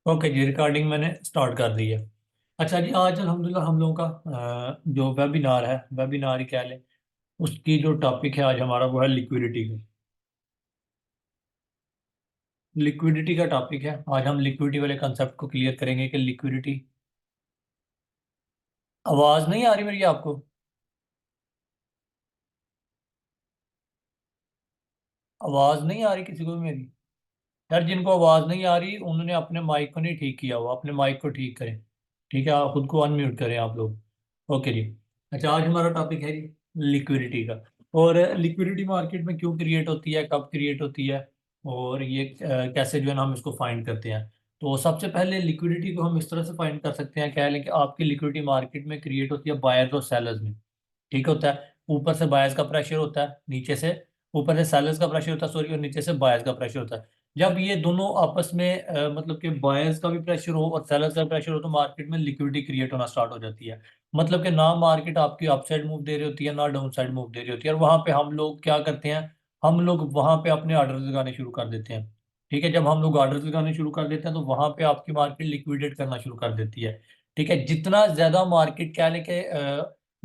Okay जी, recording मैंने start कर दी है। अच्छा जी, आज अल्हम्दुलिल्लाह हम लोगों का जो वेबिनार है, वेबिनार ही कह लें, उसकी जो टॉपिक है आज हमारा वो है लिक्विडिटी का। लिक्विडिटी का टॉपिक है आज। हम लिक्विडिटी वाले कंसेप्ट को क्लियर करेंगे कि लिक्विडिटी। आवाज़ नहीं आ रही मेरी आपको? आवाज़ नहीं आ रही किसी को भी मेरी? यार, जिनको आवाज़ नहीं आ रही उन्होंने अपने माइक को नहीं ठीक किया हुआ, अपने माइक को ठीक करें। ठीक है, आप खुद को अनम्यूट करें आप लोग। ओके जी। अच्छा, आज हमारा टॉपिक है जी लिक्विडिटी का। और लिक्विडिटी मार्केट में क्यों क्रिएट होती है, कब क्रिएट होती है, और ये कैसे जो है ना हम इसको फाइंड करते हैं। तो सबसे पहले लिक्विडिटी को हम इस तरह से फाइंड कर सकते हैं, कह लें कि आपकी लिक्विडिटी मार्केट में क्रिएट होती है बायर्स और सेलर्स में। ठीक होता है, ऊपर से बायर्स का प्रेशर होता है, नीचे से ऊपर से सेलर्स का प्रेशर होता है, सॉरी, और नीचे से बायर्स का प्रेशर होता है। जब ये दोनों आपस में मतलब कि बायर्स का भी प्रेशर हो और सेलर्स का प्रेशर हो तो मार्केट में लिक्विडिटी क्रिएट होना स्टार्ट हो जाती है। मतलब कि ना मार्केट आपकी अप साइड मूव दे रही होती है, ना डाउन साइड मूव दे रही होती है, और वहां पे हम लोग क्या करते हैं, हम लोग वहां पे अपने ऑर्डर लगाने शुरू कर देते हैं। ठीक है, जब हम लोग ऑर्डर लगाने शुरू कर देते हैं तो वहां पे आपकी मार्केट लिक्विडेट करना शुरू कर देती है। ठीक है, जितना ज्यादा मार्केट क्या लेके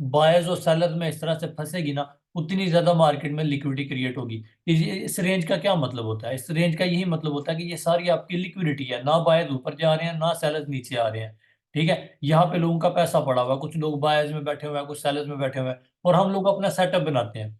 बायर्स और सेलर में इस तरह से फंसेगी ना, उतनी ज्यादा मार्केट में लिक्विडिटी क्रिएट होगी। इस रेंज का क्या मतलब होता है? इस रेंज का यही मतलब होता है कि ये सारी आपकी लिक्विडिटी है, ना बायर्स ऊपर जा रहे हैं ना सेलर्स नीचे आ रहे हैं। ठीक है, यहाँ पे लोगों का पैसा पड़ा हुआ है, कुछ लोग बायर्स में बैठे हुए हैं, कुछ सेलर्स में बैठे हुए हैं, और हम लोग अपना सेटअप बनाते हैं।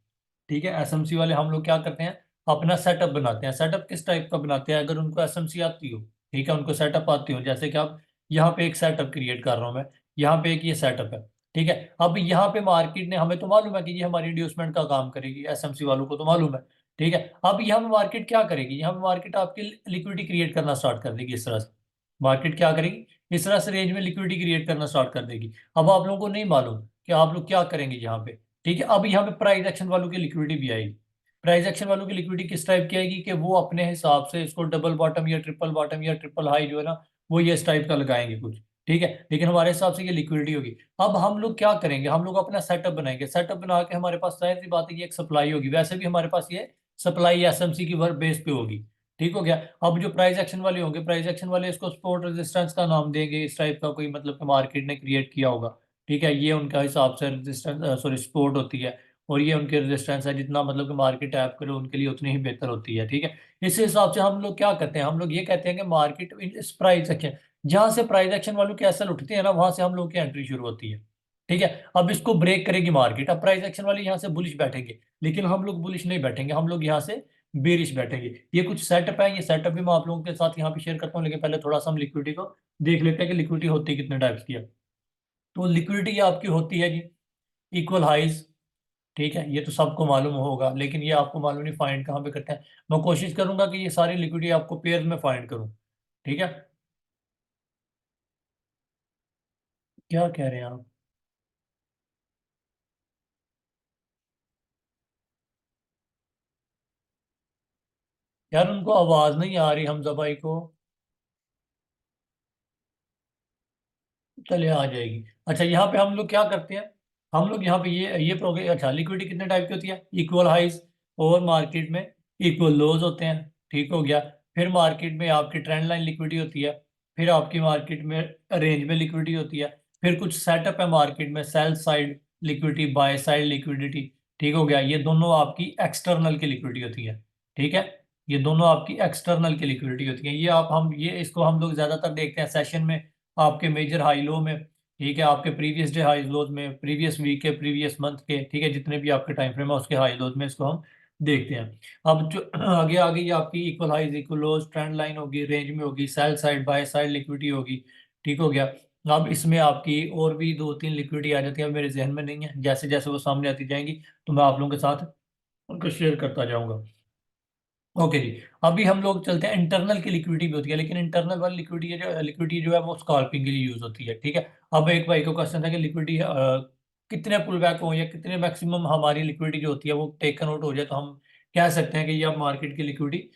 ठीक है, एसएमसी वाले हम लोग क्या करते हैं, अपना सेटअप बनाते हैं। सेटअप किस टाइप का बनाते हैं? अगर उनको एसएमसी आती हो, ठीक है, उनको सेटअप आती हो, जैसे कि अब यहाँ पे एक सेटअप क्रिएट कर रहा हूँ मैं, यहाँ पे एक ये सेटअप है। ठीक है, अब यहाँ पे मार्केट ने, हमें तो मालूम है कि ये हमारी इंड्यूसमेंट का काम करेगी, एसएमसी वालों को तो मालूम है। ठीक है, अब यहाँ पे मार्केट क्या करेगी, यहाँ पे मार्केट आपकी लिक्विडिटी क्रिएट करना स्टार्ट कर देगी इस तरह से। मार्केट क्या करेगी, इस तरह से रेंज में लिक्विडिटी क्रिएट करना स्टार्ट कर देगी। अब आप लोगों को नहीं मालूम कि आप लोग क्या करेंगे यहाँ पे। ठीक है, अब यहाँ पे प्राइस एक्शन वालों की लिक्विडिटी भी आएगी। प्राइस एक्शन वालों की लिक्विडिटी किस टाइप की आएगी कि वो अपने हिसाब से इसको डबल बॉटम या ट्रिपल बॉटम या ट्रिपल हाई जो है ना, वो ये इस टाइप का लगाएंगे कुछ। ठीक है, लेकिन हमारे हिसाब से ये लिक्विडिटी होगी। अब हम लोग क्या करेंगे, हम लोग अपना सेटअप बनाएंगे। सेटअप बना के हमारे पास जाहिर सी बात है कि एक सप्लाई होगी, वैसे भी हमारे पास ये सप्लाई एसएमसी की वर्क बेस पे होगी। ठीक हो गया। अब जो प्राइस एक्शन वाले होंगे, प्राइस एक्शन वाले इसको सपोर्ट रेजिस्टेंस का नाम देंगे, इस टाइप का कोई मतलब कि मार्केट ने क्रिएट किया होगा। ठीक है, ये उनका हिसाब से रेजिस्टेंस, सॉरी, सपोर्ट होती है। और ये उनके रेजिस्टेंस है, जितना मतलब कि मार्केट ऐप करे उनके लिए उतनी ही बेहतर होती है। ठीक है, इस हिसाब से हम लोग क्या करते हैं, हम लोग ये कहते हैं कि मार्केट इस प्राइस एक्शन, जहां से प्राइस एक्शन वालों के एसल उठते हैं ना, वहां से हम लोग की एंट्री शुरू होती है। ठीक है, अब इसको ब्रेक करेगी मार्केट। अब प्राइस एक्शन वाले यहाँ से बुलिश बैठेंगे, लेकिन हम लोग बुलिश नहीं बैठेंगे, हम लोग यहाँ से बेरिश बैठेंगे। ये कुछ सेटअप है, ये सेटअप भी मैं आप लोगों के साथ यहाँ पे शेयर करता हूँ, लेकिन पहले थोड़ा सा हम लिक्विडिटी को देख लेते हैं कि लिक्विडिटी होती है कितने टाइप्स की है। तो लिक्विडिटी आपकी होती है जी इक्वल हाइज। ठीक है, ये तो सबको मालूम होगा, लेकिन ये आपको मालूम नहीं फाइंड कहाँ पे करते हैं। मैं कोशिश करूंगा कि ये सारी लिक्विडिटी आपको पेयर में फाइंड करूं। ठीक है, क्या कह रहे हैं आप? यार, उनको आवाज नहीं आ रही हमजा भाई को। चले आ जाएगी। अच्छा, यहाँ पे हम लोग क्या करते हैं, हम लोग यहाँ पे ये प्रोग्रेस, अच्छा, लिक्विडिटी कितने टाइप की होती है, इक्वल हाइज और मार्केट में इक्वल लोज होते हैं। ठीक हो गया। फिर मार्केट में आपकी ट्रेंड लाइन लिक्विडिटी होती है। फिर आपकी मार्केट में रेंज में लिक्विडिटी होती है। फिर कुछ सेटअप है मार्केट में, sell side liquidity, by side liquidity. ठीक हो गया, ये दोनों आपकी एक्सटर्नल की लिक्विडिटी होती है। ठीक है, ये दोनों आपकी एक्सटर्नल की लिक्विडिटी होती है। ये आप हम ये इसको हम लोग ज्यादातर देखते हैं सेशन में, आपके मेजर हाई लो में। ठीक है, आपके प्रीवियस डे हाई लोज में, प्रीवियस वीक के, प्रीवियस मंथ के, ठीक है, जितने भी आपके टाइम फ्रेम है उसके हाई लोज में इसको हम देखते हैं। अब जो आगे आगे ये आपकी इक्वल हाइज इक्वल लोज ट्रेंड लाइन होगी, रेंज में होगी, sell side by side liquidity होगी। ठीक हो गया। अब इसमें आपकी और भी दो तीन लिक्विडिटी आ जाती है, अब मेरे जहन में नहीं है, जैसे जैसे वो सामने आती जाएंगी तो मैं आप लोगों के साथ उनको शेयर करता जाऊंगा। ओके जी। अभी हम लोग चलते हैं, इंटरनल की लिक्विडिटी भी होती है, लेकिन इंटरनल वाली लिक्विडिटी जो है वो स्कॉल्पिंग के लिए यूज होती है। ठीक है, अब एक भाई को क्वेश्चन था कि लिक्विडिटी कितने पुल बैक हो या कितने मैक्सिमम हमारी लिक्विडिटी जो होती है वो टेकन आउट हो जाए तो हम कह सकते हैं कि ये अब मार्केट की लिक्विडिटी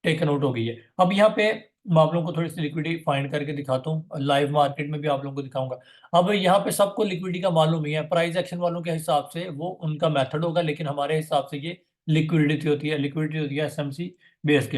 टेकन आउट हो गई है। अब यहाँ पे मैं आप लोगों को थोड़ी सी लिक्विडिटी फाइंड करके दिखाता हूँ, लाइव मार्केट में भी आप लोगों को दिखाऊंगा। अब यहाँ पे सबको लिक्विडिटी का मालूम ही है, प्राइस एक्शन वालों के हिसाब से वो उनका मेथड होगा, लेकिन हमारे हिसाब से ये लिक्विडिटी होती है, लिक्विडिटी होती है एसएमसी बेस के।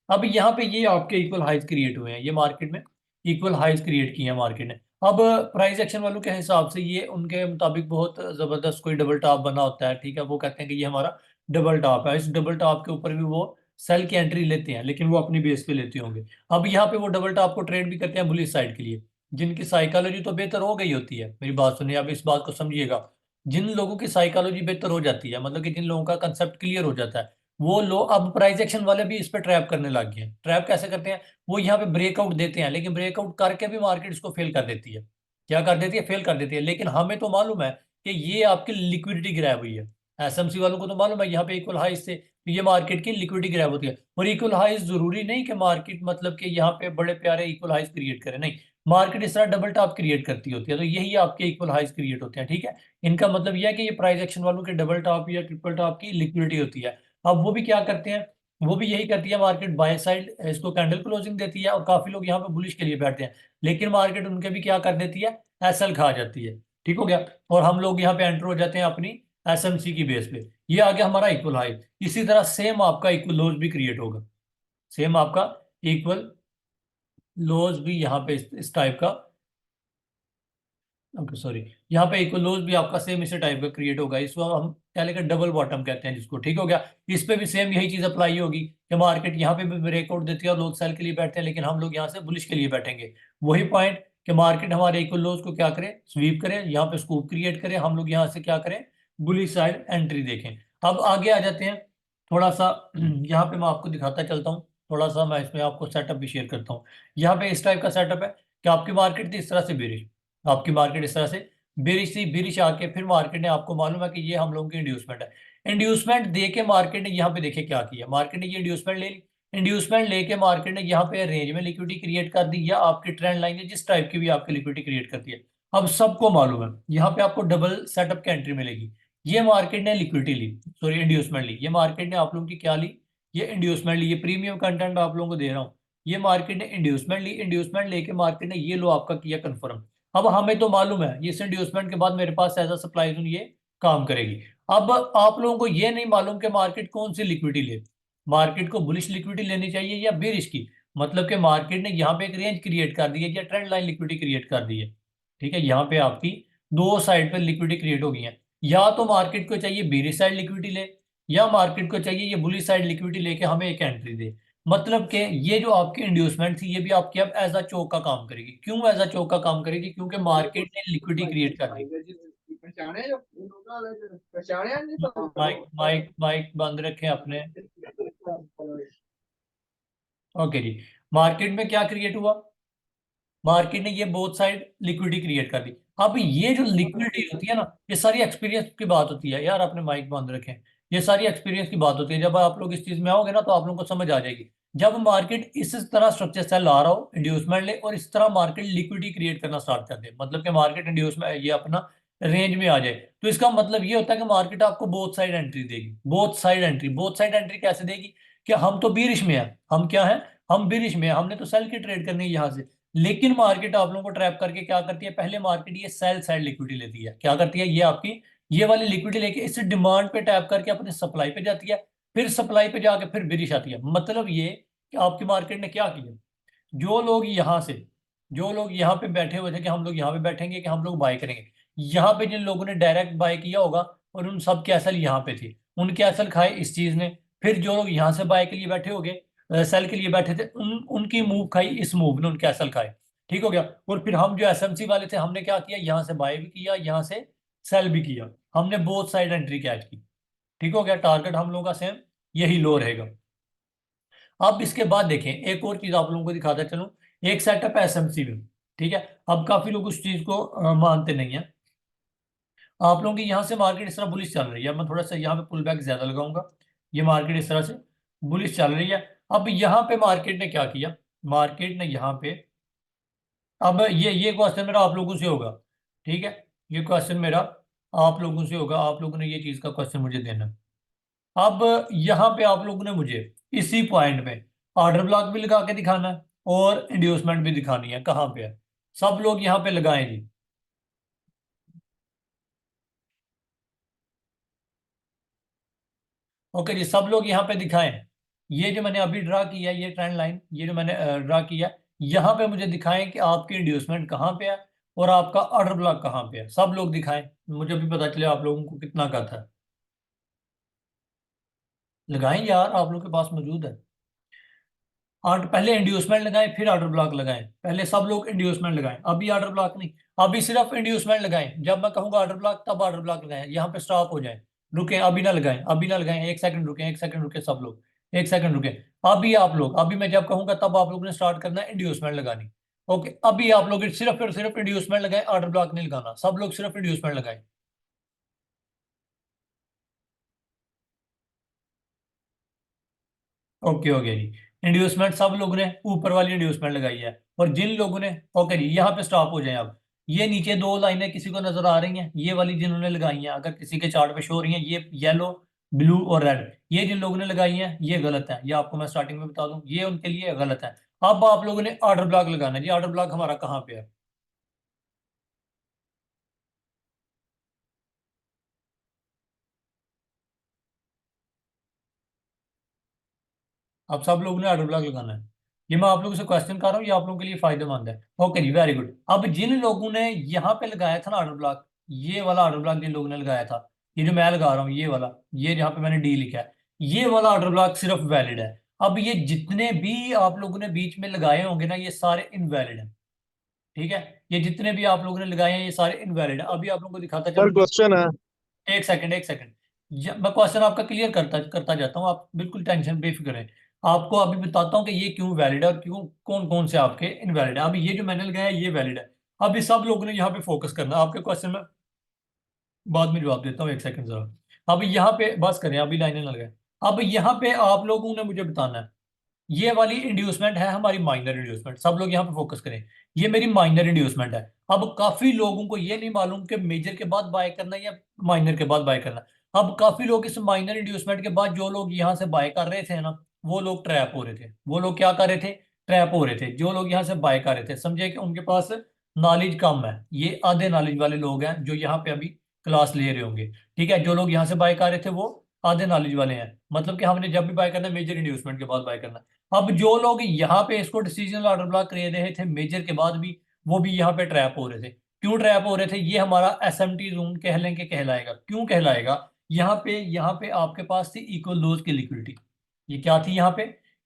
अब यहाँ पे ये आपके इक्वल हाइज क्रिएट हुए हैं ये मार्केट में। इक्वल हाइज क्रिएट किए हैं मार्केट ने। अब प्राइस एक्शन वालों के हिसाब से ये उनके मुताबिक बहुत जबरदस्त कोई डबल टॉप बना होता है, ठीक है, वो कहते हैं कि ये हमारा डबल टॉप है। इस डबल टॉप के ऊपर भी वो सेल की एंट्री लेते हैं, लेकिन वो अपनी बेस पे लेते होंगे। अब यहाँ पे वो डबल टॉप को ट्रेड भी करते हैं बुलिश साइड के लिए, जिनकी साइकोलॉजी तो बेहतर हो गई होती है। मेरी बात सुनिए, आप इस बात को समझिएगा। जिन लोगों की साइकोलॉजी बेहतर हो जाती है, मतलब कि जिन लोगों का कंसेप्ट क्लियर हो जाता है, वो लोग अब प्राइस एक्शन वाले भी इस पे ट्रैप करने लग गए हैं। ट्रैप कैसे करते हैं? वो यहाँ पे ब्रेकआउट देते हैं, लेकिन ब्रेकआउट करके भी मार्केट इसको फेल कर देती है। क्या कर देती है? फेल कर देती है। लेकिन हमें तो मालूम है कि ये आपकी लिक्विडिटी ग्रैब हुई है। एसएमसी वालों को तो मालूम है यहाँ पे इक्वल हाई से ये मार्केट की लिक्विडिटी ग्रैब होती है। और इक्वल हाइज जरूरी नहीं कि मार्केट मतलब कि यहाँ पे बड़े प्यारे इक्वल हाइज क्रिएट करे, नहीं। मार्केट इस तरह डबल टॉप क्रिएट करती होती है, तो यही आपके इक्वल हाइज क्रिएट होते हैं, ठीक है। इनका मतलब यह है कि ये प्राइस एक्शन वालों के डबल टॉप या ट्रिपल टॉप की लिक्विडिटी होती है। अब वो भी क्या करते हैं? वो भी यही करती है, मार्केट बाय साइड इसको कैंडल क्लोजिंग देती है और काफी लोग यहाँ पे बुलिश के लिए बैठते हैं, लेकिन मार्केट उनके भी क्या कर देती है? एसएल खा जाती है। ठीक हो गया। और हम लोग यहाँ पे एंटर हो जाते हैं अपनी एसएमसी की बेस पे। ये आ गया हमारा इक्वल हाई। इसी तरह सेम आपका इक्वल लोज भी क्रिएट होगा। सेम आपका इक्वल लोज भी यहाँ पे इस टाइप का, ओके सॉरी, यहाँ पे इक्वल भी आपका सेम इसी टाइप का क्रिएट होगा। इसको हम क्या लेकर डबल बॉटम कहते हैं जिसको, ठीक हो गया। इस पे भी सेम यही चीज अप्लाई होगी कि मार्केट यहाँ पे भी ब्रेकआउट देती है और लोग सेल के लिए बैठते हैं, लेकिन हम लोग यहाँ से बुलिश के लिए बैठेंगे। वही पॉइंट कि मार्केट हमारे इक्वल लोज को क्या करे? स्वीप करे, यहाँ पे स्कूप क्रिएट करे, हम लोग यहाँ से क्या करें? बुलिश साइड एंट्री देखें। अब आगे आ जाते हैं थोड़ा सा। यहाँ पे मैं आपको दिखाता चलता हूँ, थोड़ा सा मैं इसमें आपको सेटअप भी शेयर करता हूँ। यहाँ पे इस टाइप का सेटअप है कि आपकी मार्केट थी इस तरह से बेरिश, आपकी मार्केट इस तरह से बेरिश थी, बेरिश आके फिर मार्केट ने, आपको मालूम है कि ये हम लोगों की इंड्यूसमेंट है। इंड्यूसमेंट दे के मार्केट ने यहाँ पे देखे क्या किया, मार्केट ने ये इंड्यूसमेंट ले ली। इंड्यूसमेंट लेके मार्केट ने यहाँ पे रेंज में लिक्विडिटी क्रिएट कर दी, या आपकी ट्रेंड लाइन ने जिस टाइप की भी आपकी लिक्विडिटी क्रिएट कर दी है। अब सबको मालूम है यहाँ पे आपको डबल सेटअप की एंट्री मिलेगी। ये मार्केट ने लिक्विडिटी ली, सॉरी इंड्यूसमेंट ली, ये मार्केट ने आप लोगों की क्या ली? ये इंड्यूसमेंट ली। ये प्रीमियम कंटेंट आप लोगों को दे रहा हूँ। ये मार्केट ने इंड्यूसमेंट ली, इंड्यूसमेंट लेके मार्केट ने ये लो आपका किया कंफर्म। अब हमें तो मालूम है इस इंड्यूसमेंट के बाद मेरे पास एज अ सप्लाई जोन ये काम करेगी। अब आप लोगों को ये नहीं मालूम कि मार्केट कौन सी लिक्विडिटी ले। मार्केट को बुलिश लिक्विडिटी लेनी चाहिए या बेरिश की? मतलब कि मार्केट ने यहाँ पे एक रेंज क्रिएट कर दी है या ट्रेंड लाइन लिक्विडिटी क्रिएट कर दी है। ठीक है, यहाँ पे आपकी दो साइड पे लिक्विडिटी क्रिएट हो गई है। या तो मार्केट को चाहिए बेरिश साइड लिक्विडिटी ले, या मार्केट को चाहिए ये बुलिश साइड लिक्विडिटी लेके हमें एक एंट्री दे। मतलब कि ये जो आपकी इंड्यूसमेंट थी ये भी आपकी अब एज अ चोक का काम करेगी। क्यों एज अ चोक का काम करेगी? क्योंकि मार्केट ने लिक्विडिटी क्रिएट कर दी। माइक माइक माइक बंद रखें अपने। ओके जी। मार्केट में क्या क्रिएट हुआ? मार्केट ने ये बोथ साइड लिक्विडिटी क्रिएट कर दी। अब ये जो लिक्विडिटी होती है ना, ये सारी एक्सपीरियंस की बात होती है यार, अपने माइक बंद रखें। ये सारी एक्सपीरियंस की बात होती है। जब आप लोग इस चीज में आओगे ना तो आप लोगों को समझ आ जाएगी। जब मार्केट इस तरह स्ट्रक्चर सेल ला रहा हो, इंड्यूसमेंट ले, और इस तरह मार्केट लिक्विडिटी क्रिएट करना स्टार्ट कर दे, मतलब कि मार्केट इंड्यूसमेंट ये अपना रेंज में आ जाए, तो इसका मतलब ये होता है कि मार्केट आपको बोथ साइड एंट्री देगी। Both side entry, both side entry कैसे देगी? कि हम तो बीरिश में है, हम क्या है? हम बीरिश में हैं, हमने तो सेल की ट्रेड करनी है यहाँ से। लेकिन मार्केट आप लोगों को ट्रैप करके क्या करती है? पहले मार्केट ये सेल साइड लिक्विडिटी लेती है। क्या करती है? ये आपकी ये वाली लिक्विडिटी लेके इस डिमांड पे टैप करके अपने सप्लाई पे जाती है। फिर सप्लाई पे जाके फिर बिरिश आती है। मतलब ये कि आपकी मार्केट ने क्या किया? जो लोग यहाँ से, जो लोग यहाँ पे बैठे हुए थे कि हम लोग यहाँ पे बैठेंगे, कि हम लोग बाय करेंगे, यहाँ पे जिन लोगों ने डायरेक्ट बाय किया होगा और उन सब के असल यहाँ पे थे, उनके असल खाए इस चीज ने। फिर जो लोग यहाँ से बाय के लिए बैठे होंगे, सेल के लिए बैठे थे, उनकी मूव खाई इस मूव ने, उनके असल खाए। ठीक हो गया। और फिर हम जो एसएमसी वाले थे हमने क्या किया? यहाँ से बाय भी किया, यहाँ से सेल भी किया। हमने बोथ साइड एंट्री कैच की। ठीक हो गया। टारगेट हम लोगों का सेम यही लो रहेगा। अब इसके बाद देखें, एक और चीज आप लोगों को दिखाता चलूं। एक सेटअप है एसएमसी में, ठीक है। अब काफी लोग उस चीज को मानते नहीं है। आप लोगों की यहाँ से मार्केट इस तरह बुलिश चल रही है, मैं थोड़ा सा यहाँ पे पुल बैक ज्यादा लगाऊंगा। ये मार्केट इस तरह से बुलिश चल रही है। अब यहाँ पे मार्केट ने क्या किया? मार्केट ने यहाँ पे, अब ये क्वेश्चन मेरा आप लोगों से होगा, ठीक है। ये क्वेश्चन मेरा आप लोगों से होगा, आप लोगों ने ये चीज का क्वेश्चन मुझे देना है। अब यहाँ पे आप लोगों ने मुझे इसी पॉइंट में ऑर्डर ब्लॉक भी लगा के दिखाना है और इंड्यूसमेंट भी दिखानी है। कहाँ पे है? सब लोग यहाँ पे लगाएं जी। ओके जी, सब लोग यहाँ पे दिखाएं। ये जो मैंने अभी ड्रा किया है, ये ट्रेंड लाइन, ये जो मैंने ड्रा किया, यहाँ पे मुझे दिखाएं कि आपकी इंड्यूसमेंट कहाँ पे है और आपका ऑर्डर ब्लॉक कहाँ पे है, सब लोग दिखाएं, मुझे भी पता चले आप लोगों को कितना का था। लगाएं यार, आप लोग के पास मौजूद है। और पहले इंड्यूसमेंट लगाएं फिर ऑर्डर ब्लॉक लगाएं, पहले सब लोग इंड्यूसमेंट लगाएं, अभी ऑर्डर ब्लॉक नहीं। अभी सिर्फ इंड्यूसमेंट लगाएं, जब मैं कहूंगा ऑर्डर ब्लॉक तब ऑर्डर ब्लॉक लगाएं, यहाँ पे स्टॉप हो जाए। रुकें, अभी ना लगाएं, अभी ना लगाएं, एक सेकंड रुकें, एक सेकंड रुकें सब लोग, एक सेकंड रुकें। अभी आप लोग, अभी मैं जब कहूंगा तब आप लोगों ने स्टार्ट करना है इंड्यूसमेंट लगानी। ओके, अभी आप लोग सिर्फ और सिर्फ इंड्यूसमेंट लगाएं, ऑर्डर ब्लॉक नहीं लगाना, सब लोग सिर्फ इंड्यूसमेंट लगाएं। ओके हो गया जी। इंड्यूसमेंट सब लोगों ने ऊपर वाली इंड्यूसमेंट लगाई है, और जिन लोगों ने, ओके जी, यहाँ पे स्टॉप हो जाए अब। ये नीचे दो लाइनें किसी को नजर आ रही हैं, ये वाली जिन्होंने लगाई हैं, अगर किसी के चार्ट पे शो हो रही हैं, ये येलो, ब्लू और रेड, ये जिन लोगों ने लगाई हैं ये गलत है, ये आपको मैं स्टार्टिंग में बता दूं, ये उनके लिए गलत है। अब आप लोगों ने ऑर्डर ब्लॉक लगाना है जी, ऑर्डर ब्लॉक हमारा कहाँ पे है? अब सब लोगों ने ऑर्डर ब्लॉक लगाना है। ये मैं आप लोगों से क्वेश्चन कर रहा हूँ, ये आप लोगों के लिए फायदेमंद है। ओके जी, वेरी गुड। अब जिन लोगों ने यहाँ पे लगाया था ना ऑर्डर ब्लॉक, ये वाला ऑर्डर ब्लॉक जिन लोगों ने लगाया था, ये जो मैं लगा रहा हूँ ये वाला, ये जहाँ पे मैंने डी लिखा है, ये वाला ऑर्डर ब्लॉक सिर्फ वैलिड है। अब ये जितने भी आप लोगों ने बीच में लगाए होंगे ना, ये सारे इनवैलिड हैं। ठीक है, ये जितने भी आप लोगों ने लगाए हैं ये सारे इनवैलिड हैं। अभी आप लोगों को दिखाता सर चलूँ। क्वेश्चन है। एक सेकंड, एक सेकंड। मैं क्वेश्चन आपका क्लियर करता करता जाता हूँ, आप बिल्कुल टेंशन बेफिक्र हैं। आपको अभी बताता हूँ कि ये क्यों वैलिड है और क्यों, कौन कौन से आपके इनवैलिड है। अभी ये जो मैंने लगाया है ये वैलिड है। अभी सब लोगों ने यहाँ पे फोकस करना है, आपके क्वेश्चन में बाद में जवाब देता हूँ, एक सेकंड जरा। अब यहाँ पे बस करें, अभी लाइनें लगाए। अब यहाँ पे आप लोगों ने मुझे बताना है, ये वाली इंड्यूसमेंट है हमारी माइनर इंड्यूसमेंट, सब लोग यहाँ पे फोकस करें। ये मेरी माइनर इंड्यूसमेंट है। अब काफी लोगों को ये नहीं मालूम कि मेजर के बाद बाय करना है या माइनर के बाद बाय करना है। अब काफी लोग इस माइनर इंड्यूसमेंट के बाद जो लोग यहाँ से बाय कर रहे थे ना, वो लोग ट्रैप हो रहे थे। वो लोग क्या कर रहे थे? ट्रैप हो रहे थे। जो लोग यहाँ से बाय कर रहे थे, समझे कि उनके पास नॉलेज कम है, ये आधे नॉलेज वाले लोग हैं जो यहाँ पे अभी क्लास ले रहे होंगे। ठीक है, जो लोग यहाँ से बाय कर रहे थे वो आधे नॉलेज वाले हैं, मतलब कि हमने जब भी बाय करना है मेजर इंड्यूसमेंट के बाद बाय करना है। अब जो लोग यहाँ पे इसको डिसीजनल ऑर्डर ब्लॉक कर रहे थे मेजर के बाद भी, वो भी यहाँ पे ट्रैप हो रहे थे। क्यों ट्रैप हो रहे थे? ये हमारा एसएमटी जोन कहलेंगे, कहलाएगा। क्यों कहलाएगा? यहाँ पे आपके पास थी इक्वल लोज की लिक्विडिटी। ये क्या थी यहाँ पे?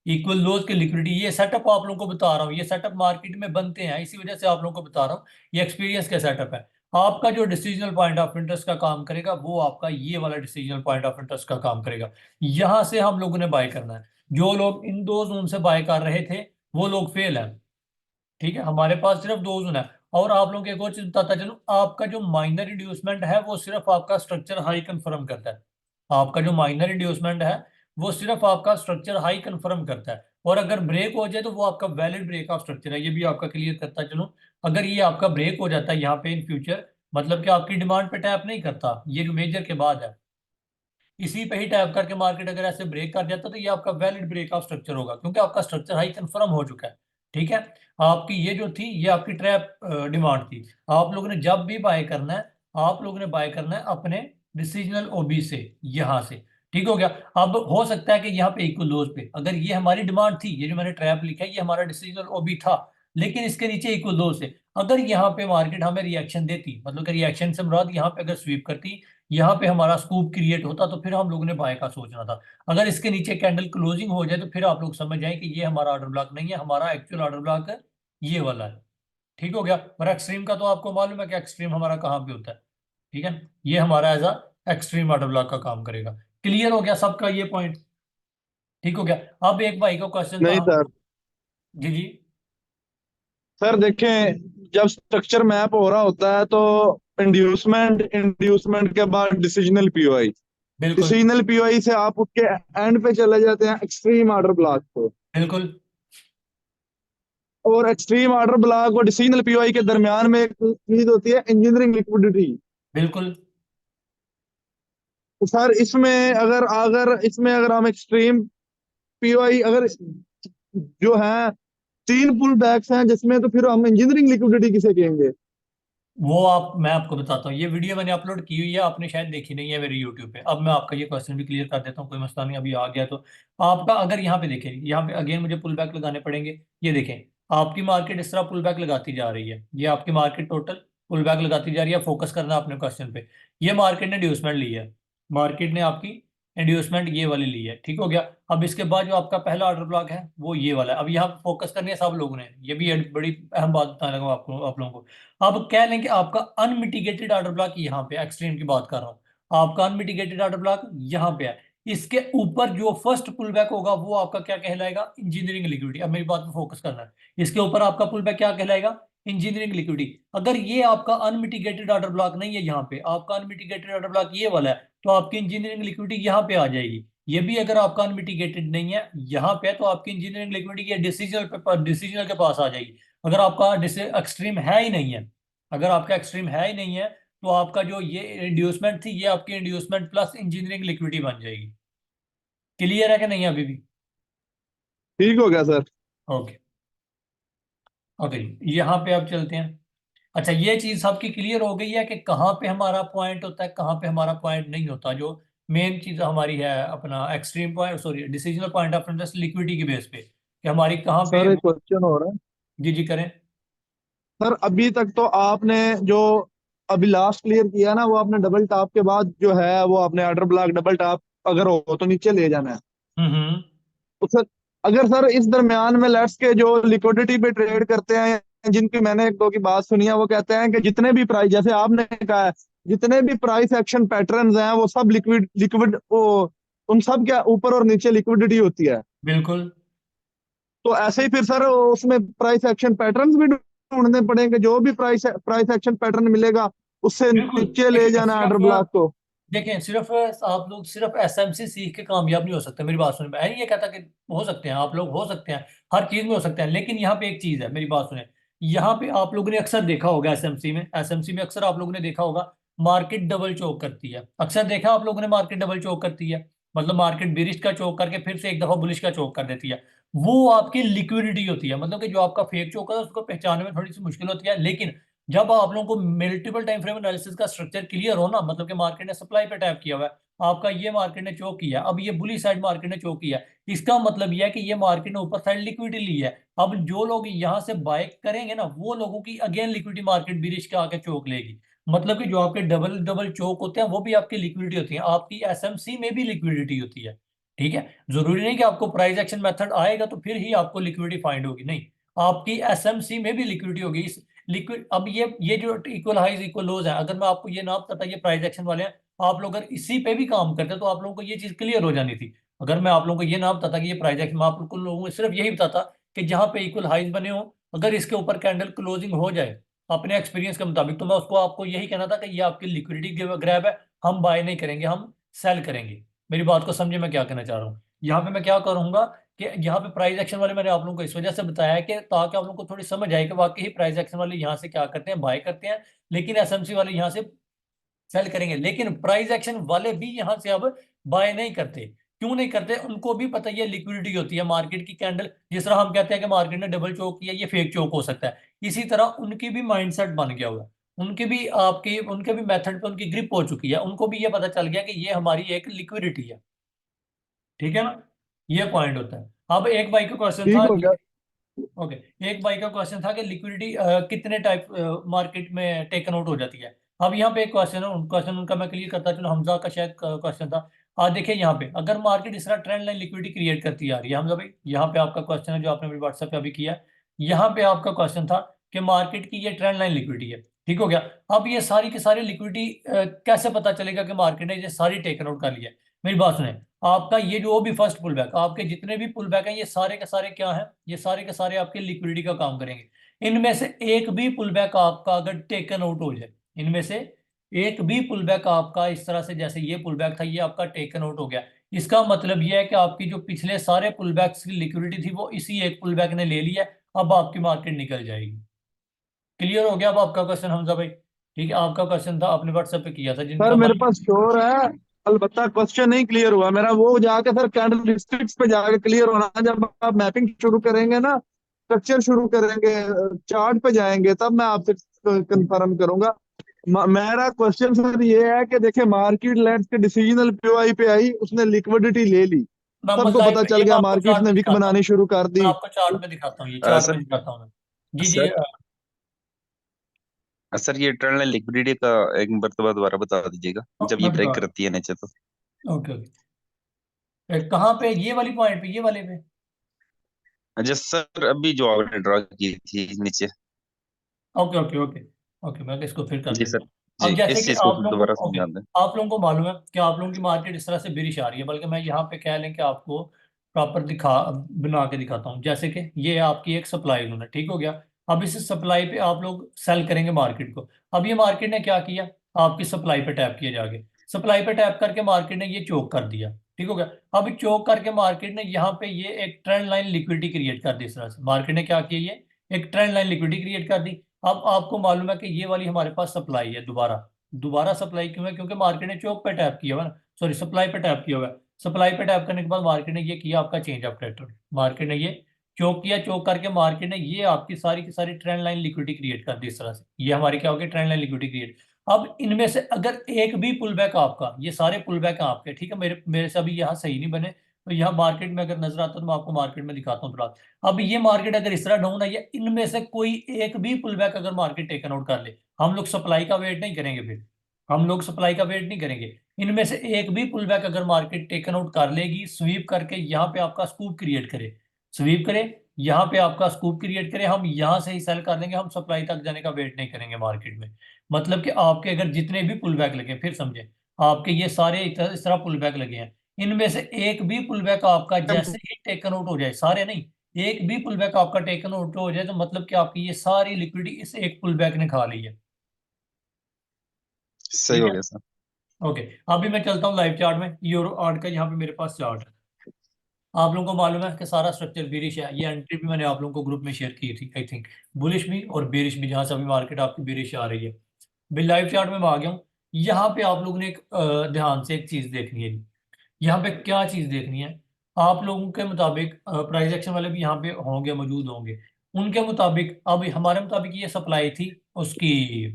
इक्वल लोज की लिक्विडिटी। ये सेटअप आप लोगों को बता रहा हूँ, ये सेटअप मार्केट में बनते हैं, इसी वजह से आप लोगों को बता रहा हूँ। ये एक्सपीरियंस का सेटअप है। आपका जो डिसीजनल पॉइंट ऑफ इंटरेस्ट का काम करेगा वो आपका ये वाला डिसीजनल पॉइंट ऑफ इंटरेस्ट का काम करेगा। यहां से हम लोगों ने बाय करना है। जो लोग इन दो जोन से बाय कर रहे थे वो लोग फेल हैं। ठीक है, हमारे पास सिर्फ दो जोन है। और आप लोगों को एक और चीज बताता चलूं, आपका जो माइनर इंड्यूसमेंट है वो सिर्फ आपका स्ट्रक्चर हाई कंफर्म करता है। आपका जो माइनर इंड्यूसमेंट है वो सिर्फ आपका स्ट्रक्चर हाई कंफर्म करता है, और अगर ब्रेक हो जाए तो वो आपका वैलिड ब्रेक ऑफ स्ट्रक्चर है। ये भी आपका क्लियर करता चलूं, अगर ये आपका ब्रेक हो जाता है यहाँ पे इन फ्यूचर, मतलब कि आपकी डिमांड पे टैप नहीं करता, ये जो मेजर के बाद है, इसी पे ही टैप करके मार्केट अगर ऐसे ब्रेक कर जाता तो ये आपका वैलिड ब्रेक ऑफ स्ट्रक्चर होगा, क्योंकि आपका स्ट्रक्चर हाई कंफर्म हो चुका है। ठीक है, आपकी ये जो थी ये आपकी ट्रैप डिमांड थी। आप लोगों ने जब भी बाय करना है, आप लोगों ने बाय करना है अपने डिसीजनल ओबी से, यहां से। ठीक हो गया। अब हो सकता है कि यहाँ पे इक्वल लोज पे अगर ये हमारी डिमांड थी, ये जो मैंने ट्रैप लिखा है ये हमारा डिसीजनल ओबी था, लेकिन इसके नीचे इक्वल लोज से अगर यहाँ पे मार्केट हमें रिएक्शन देती, मतलब कि रिएक्शन से मुराद यहाँ पे अगर स्वीप करती, यहाँ पे हमारा स्कूप क्रिएट होता, तो फिर हम लोगों ने बाय का सोचना था। अगर इसके नीचे कैंडल क्लोजिंग हो जाए तो फिर आप लोग समझ जाएं कि ये हमारा ऑर्डर ब्लॉक नहीं है, हमारा एक्चुअल ऑर्डर ब्लॉक ये वाला है। ठीक हो गया। और एक्सट्रीम का तो आपको मालूम है कि एक्सट्रीम हमारा कहाँ पे होता है। ठीक है, ये हमारा as a extreme order block का काम करेगा। क्लियर हो गया सबका ये पॉइंट? ठीक हो गया। अब एक भाई का क्वेश्चन था। नहीं सर। जी जी। सर देखें, जब स्ट्रक्चर मैप हो रहा होता है तो इंड्यूसमेंट इंड्यूसमेंट के बाद डिसीजनल पीओआई, बिल्कुल डिसीजनल पीओआई से आप उसके एंड पे चले जाते हैं एक्सट्रीम ऑर्डर ब्लॉक पे। बिल्कुल। और एक्सट्रीम ऑर्डर ब्लॉक और डिसीजनल पीओआई के दरमियान में एक चीज होती है इंजीनियरिंग लिक्विडिटी। बिल्कुल। तो सर इसमें अगर अगर इसमें अगर हम एक्सट्रीम पीओआई अगर जो है तीन पुल बैक्स हैं जिसमें, तो फिर हम इंजीनियरिंग लिक्विडिटी किसे कहेंगे? वो आप, मैं आपको बताता हूँ, ये वीडियो मैंने अपलोड की हुई है, आपने शायद देखी नहीं है मेरे यूट्यूब पे। अब मैं आपका ये क्वेश्चन भी क्लियर कर देता हूँ, कोई मसला नहीं, अभी आ गया तो। आपका अगर यहाँ पे देखें, यहाँ पे अगेन मुझे पुल बैक लगाने पड़ेंगे। ये देखें, आपकी मार्केट इस तरह पुल बैक लगाती जा रही है, ये आपकी मार्केट टोटल पुल बैक लगाती जा रही है। फोकस करना है अपने क्वेश्चन पे। ये मार्केट ने इंड्यूसमेंट ली है, मार्केट ने आपकी इंड्यूसमेंट ये वाली ली है, ठीक हो गया। अब इसके बाद जो आपका पहला ऑर्डर ब्लॉक है वो ये वाला है। अब यहाँ पे फोकस करनी है सब लोगों ने, ये भी एक बड़ी अहम बात बताने लगा आपको, आप लोगों को। अब कह लें कि आपका अनमिटिगेटेड ऑर्डर ब्लॉक यहाँ पे, एक्सट्रीम की बात कर रहा हूँ, आपका अनमिटिगेटेड ऑर्डर ब्लॉक यहाँ पे है। इसके ऊपर जो फर्स्ट पुल बैक होगा वो आपका क्या कहलाएगा, इंजीनियरिंग लिक्विडिटी। अब मेरी बात पे फोकस करना है। इसके ऊपर आपका पुल बैक क्या कहलाएगा, इंजीनियरिंग लिक्विडिटी। अगर ये आपका अनमिटिगेटेड ऑर्डर ब्लॉक नहीं है, यहाँ पे आपका अनमिटिगेटेड ऑर्डर ब्लॉक ये वाला है, तो आपकी इंजीनियरिंग लिक्विडिटी यहाँ पे आ जाएगी। ये भी अगर आपका अनमिटिगेटेड नहीं है यहाँ पे, तो आपकी इंजीनियरिंग लिक्विडिटी ये डिसीजनल पे, डिसीजनल के पास आ जाएगी। अगर आपका एक्सट्रीम है ही नहीं है, अगर आपका एक्सट्रीम है ही नहीं है, तो आपका जो ये इंड्यूसमेंट थी ये आपकी इंड्यूसमेंट प्लस इंजीनियरिंग लिक्विडिटी बन जाएगी। क्लियर है कि नहीं अभी भी? ठीक हो गया सर। ओके। ओके यहाँ पे अब चलते हैं। अच्छा, ये चीज सबकी क्लियर हो गई है कि कहाँ पे हमारा पॉइंट होता है, कहाँ पे हमारा पॉइंट नहीं होता। जो मेन चीज हमारी है अपना extreme point, sorry decisional point of interest liquidity के बेस पे, कि हमारी कहाँ पे। सर एक क्वेश्चन हो रहा है। जी जी करें। सर अभी तक तो आपने जो अभी लास्ट क्लियर किया ना, वो आपने डबल टॉप के बाद जो है वो आपने ऑर्डर ब्लॉक डबल टॉप अगर हो तो नीचे ले जाना है। हम्म। तो सर अगर सर इस दरमियान में लेट्स के जो लिक्विडिटी पे ट्रेड करते हैं, जिनकी मैंने एक दो की बात सुनी है, वो कहते हैं कि जितने भी प्राइस, जैसे आपने कहा है, जितने भी प्राइस एक्शन पैटर्न्स हैं वो सब लिक्विड लिक्विड वो उन सब के ऊपर और नीचे लिक्विडिटी होती है। बिल्कुल तो ऐसे ही फिर सर उसमें प्राइस एक्शन पैटर्न्स भी ढूंढने पड़ेंगे, जो भी प्राइस प्राइस एक्शन पैटर्न मिलेगा उससे बिल्कुल। नीचे ले देखिए जाना ऑर्डर सिर्फ, ब्लॉक को। देखें सिर्फ आप लोग सिर्फ एसएमसी सीख के कामयाब नहीं हो सकते। मेरी बात सुने, मैं नहीं ये कहता कि हो सकते हैं, आप लोग हो सकते हैं, हर चीज में हो सकते हैं, लेकिन यहाँ पे एक चीज है, मेरी बात सुने। यहाँ पे आप लोगों ने अक्सर देखा होगा एसएमसी में अक्सर आप लोगों ने देखा होगा मार्केट डबल चौक करती है। अक्सर देखा आप लोगों ने मार्केट डबल चौक करती है, मतलब मार्केट बिरिश का चौक करके फिर से एक दफा बुलिश का चौक कर देती है। वो आपकी लिक्विडिटी होती है, मतलब कि जो आपका फेक चौक है उसको पहचानने में थोड़ी सी मुश्किल होती है। लेकिन जब आप लोगों को मल्टीपल टाइम फ्रेम एनालिसिस का स्ट्रक्चर क्लियर हो ना, मतलब कि मार्केट ने सप्लाई पे टैप किया हुआ है, आपका ये मार्केट ने चोक किया, अब ये बुली साइड मार्केट ने चोक किया, इसका मतलब यह है कि ये मार्केट ने ऊपर साइड लिक्विडिटी ली है। अब जो लोग यहाँ से बाय करेंगे ना, वो लोगों की अगेन लिक्विडिटी मार्केट बिरिश के आके चोक लेगी। मतलब कि जो आपके डबल डबल चोक होते हैं वो भी आपकी लिक्विडिटी होती है, आपकी एसएमसी में भी लिक्विडिटी होती है। ठीक है, जरूरी नहीं कि आपको प्राइस एक्शन मेथड आएगा तो फिर ही आपको लिक्विडिटी फाइंड होगी, नहीं, आपकी एसएमसी में भी लिक्विडिटी होगी। इस लिक्विड, अब ये जो इक्वल हाइज इक्वल लोज है, अगर मैं आपको ये ना बताता ये प्राइस एक्शन वाले हैं, आप लोग अगर इसी पे भी काम करते तो आप लोगों को ये चीज क्लियर हो जानी थी। अगर मैं आप लोगों को ये ना बताता कि ये प्राइस एक्शन, मैं आप लोगों को सिर्फ यही बताता कि जहां पे इक्वल हाइज बने हो, अगर इसके ऊपर कैंडल क्लोजिंग हो जाए अपने एक्सपीरियंस के मुताबिक, तो मैं उसको आपको यही कहना था कि ये आपकी लिक्विडिटी ग्रैब है, हम बाय नहीं करेंगे, हम सेल करेंगे। मेरी बात को समझे मैं क्या कहना चाह रहा हूँ। यहाँ पे मैं क्या करूंगा कि यहाँ पे प्राइस एक्शन वाले मैंने आप लोगों को इस वजह से बताया है कि ताकि आप लोगों को थोड़ी समझ आए कि वाकई ही प्राइस एक्शन वाले यहाँ से क्या करते हैं, बाय करते हैं, लेकिन एसएमसी वाले यहाँ से सेल करेंगे। लेकिन प्राइस एक्शन वाले भी यहाँ से अब बाय नहीं करते। क्यों नहीं करते, उनको भी पता है लिक्विडिटी होती है मार्केट की कैंडल। जिस तरह हम कहते हैं कि मार्केट ने डबल चौक किया, ये फेक चौक हो सकता है, इसी तरह उनकी भी माइंडसेट बन गया हुआ है, उनके भी मेथड पे उनकी ग्रिप हो चुकी है, उनको भी ये पता चल गया कि ये हमारी एक लिक्विडिटी है। ठीक है ना, ये पॉइंट होता है। अब एक भाई का क्वेश्चन ठीक था। हो गया। ओके, एक भाई का क्वेश्चन था कि लिक्विडिटी कितने टाइप मार्केट में टेकन आउट हो जाती है। अब यहाँ पे एक क्वेश्चन है, क्वेश्चन उनका मैं क्लियर करता चलो, हमजा का शायद क्वेश्चन था। आज देखिए यहाँ पे अगर मार्केट इस तरह ट्रेंड लाइन लिक्विडिटी क्रिएट करती आ रही है, हमजा भाई यहाँ पे आपका क्वेश्चन है जो आपने मेरे व्हाट्सएप पे अभी किया है। यहाँ पे आपका क्वेश्चन था कि मार्केट की ये ट्रेंड लाइन लिक्विडिटी है, ठीक हो गया। अब ये सारी की सारी लिक्विडिटी कैसे पता चलेगा कि मार्केट ने ये सारी टेकन आउट कर लिया है। मेरी बात सुने, आपका ये जो भी फर्स्ट पुल बैक, आपके जितने भी पुल बैक हैं ये सारे के सारे क्या हैं, ये सारे के सारे आपके लिक्विडिटी का काम करेंगे। इनमें से एक भी पुल बैक आपका अगर टेकन आउट हो जाए, इनमें से एक भी पुल बैक आपका इस तरह से, जैसे ये पुल बैक था ये आपका टेकन आउट हो गया, इसका मतलब ये है कि आपकी जो पिछले सारे पुल बैक्स की लिक्विडिटी थी वो इसी एक पुल बैक ने ले ली है। अब आपकी मार्केट निकल जाएगी। क्लियर हो गया अब आपका क्वेश्चन हमजा भाई? ठीक है, आपका क्वेश्चन था आपने व्हाट्सएप पे किया था सर जिनका मेरे मन। पास श्योर है, अलबत्ता क्वेश्चन नहीं क्लियर हुआ मेरा, वो जाके सर कैंडल स्टिक्स पे जाके क्लियर होना है। जब आप मैपिंग शुरू करेंगे ना, स्ट्रक्चर शुरू करेंगे, चार्ट पे जाएंगे, तब मैं आपसे कंफर्म करूंगा। मेरा क्वेश्चन सर ये है कि देखिए मार्केट लेट्स के डिसीजनल पीओआई पे आई, उसने लिक्विडिटी ले ली। मैं बस सबको लाइव पता पे, चल ये मैं गया, आपको मार्केट चार्ट ने में विक दिखाता हूँ। बनानी शुरू कर मैं दी। आपको चार्ट में दिखाता हूँ, ये चार्ट सर में दिखाता हूँ मैं। जी जी। सर सर ये ट्रेंड लाइन लिक्विडिटी का एक मरतबा दोबारा बता दीजिएगा, जब ये मैं बता ब्रेक रहा करती है नीचे तो। हूँ। Okay okay. कहाँ पे, ये वाली पॉइंट पे, ये वाले पे? अच्छा सर, अभी जो आपने ड्रॉ की थी नीचे। Okay okay okay. ओके, मैं इसको फिर कर जी देता सर। हूँ। जी, अब जैसे इस कि चीज को आप लोगों दोबारा को, ओके, समझा दें। आप लोगों को मालूम है कि आप लोगों की मार्केट इस तरह से बेरिश आ रही है, बल्कि मैं यहाँ पे कह लें कि आपको प्रॉपर दिखा, बना के दिखाता हूँ। जैसे कि ये आपकी एक सप्लाई उन्होंने, ठीक हो गया। अब इस सप्लाई पे आप लोग सेल करेंगे मार्केट को। अब ये मार्केट ने क्या किया, आपकी सप्लाई पे टैप किया जाके, सप्लाई पे टैप करके मार्केट ने ये चोक कर दिया, ठीक हो गया। अब चोक करके मार्केट ने यहाँ पे ये एक ट्रेंड लाइन लिक्विडिटी क्रिएट कर दी। इस तरह से मार्केट ने क्या किया, ये एक ट्रेंड लाइन लिक्विडिटी क्रिएट कर दी। अब आपको मालूम है कि ये वाली हमारे पास सप्लाई है, दोबारा दोबारा सप्लाई क्यों है, क्योंकि मार्केट ने चौक पे टैप किया हुआ है ना, सॉरी सप्लाई पे टैप किया हुआ है। सप्लाई पे टैप करने के बाद मार्केट ने ये किया आपका चेंज ऑफ ट्रैक्टर, मार्केट ने ये चौक किया, चौक करके मार्केट ने ये आपकी सारी की सारी ट्रेंड लाइन लिक्विडिटी क्रिएट कर दी। इस तरह से ये हमारी क्या होगी, ट्रेंड लाइन लिक्विडिटी क्रिएट। अब इनमें से अगर एक भी पुल बैक आपका, ये सारे पुल बैक हैं आपके, ठीक है, मेरे मेरे से अभी यहाँ सही नहीं बने, तो यहाँ मार्केट में अगर नजर आता है तो मैं आपको मार्केट में दिखाता हूँ थोड़ा। अब ये मार्केट अगर इस तरह डाउन है, ये इनमें से कोई एक भी पुल बैक अगर मार्केट टेकन आउट कर ले, हम लोग सप्लाई का वेट नहीं करेंगे, फिर हम लोग सप्लाई का वेट नहीं करेंगे। इनमें से एक भी पुल बैक अगर मार्केट टेकन आउट कर लेगी, स्वीप करके यहाँ पे आपका स्कूप क्रिएट करे, स्वीप करे, यहाँ पे आपका स्कूप क्रिएट करे, हम यहाँ से ही सेल कर देंगे, हम सप्लाई तक जाने का वेट नहीं करेंगे मार्केट में। मतलब कि आपके अगर जितने भी पुल बैक लगे, फिर समझे, आपके ये सारे इस तरह पुल बैक लगे हैं, इनमें से एक भी पुल बैक आपका जैसे ही टेकन आउट हो जाए, सारे नहीं, एक भी पुल बैक आपका टेकन आउट हो जाए, तो मतलब कि आपकी ये सारी लिक्विडिटी इस एक पुल बैक ने खा ली है। सही ठीक हो है। गया सर। ओके। अभी मैं चलता हूँ लाइव चार्ट में, यूरो आर्ट का यहाँ पे मेरे पास चार्ट है। आप लोगों को मालूम है कि सारा स्ट्रक्चर बेरिश है, ये एंट्री भी मैंने आप लोगों को ग्रुप में शेयर की थी, आई थिंक बुलिश भी और बेरिश भी, जहां से अभी मार्केट आपकी बेरिश आ रही है। बिल लाइव चार्ट में मैं आ गया हूँ। यहाँ पे आप लोगों ने एक ध्यान से एक चीज देखनी है। यहाँ पे क्या चीज देखनी है, आप लोगों के मुताबिक प्राइस एक्शन वाले भी यहाँ पे होंगे, मौजूद होंगे। उनके मुताबिक, अब हमारे मुताबिक ये सप्लाई थी उसकी,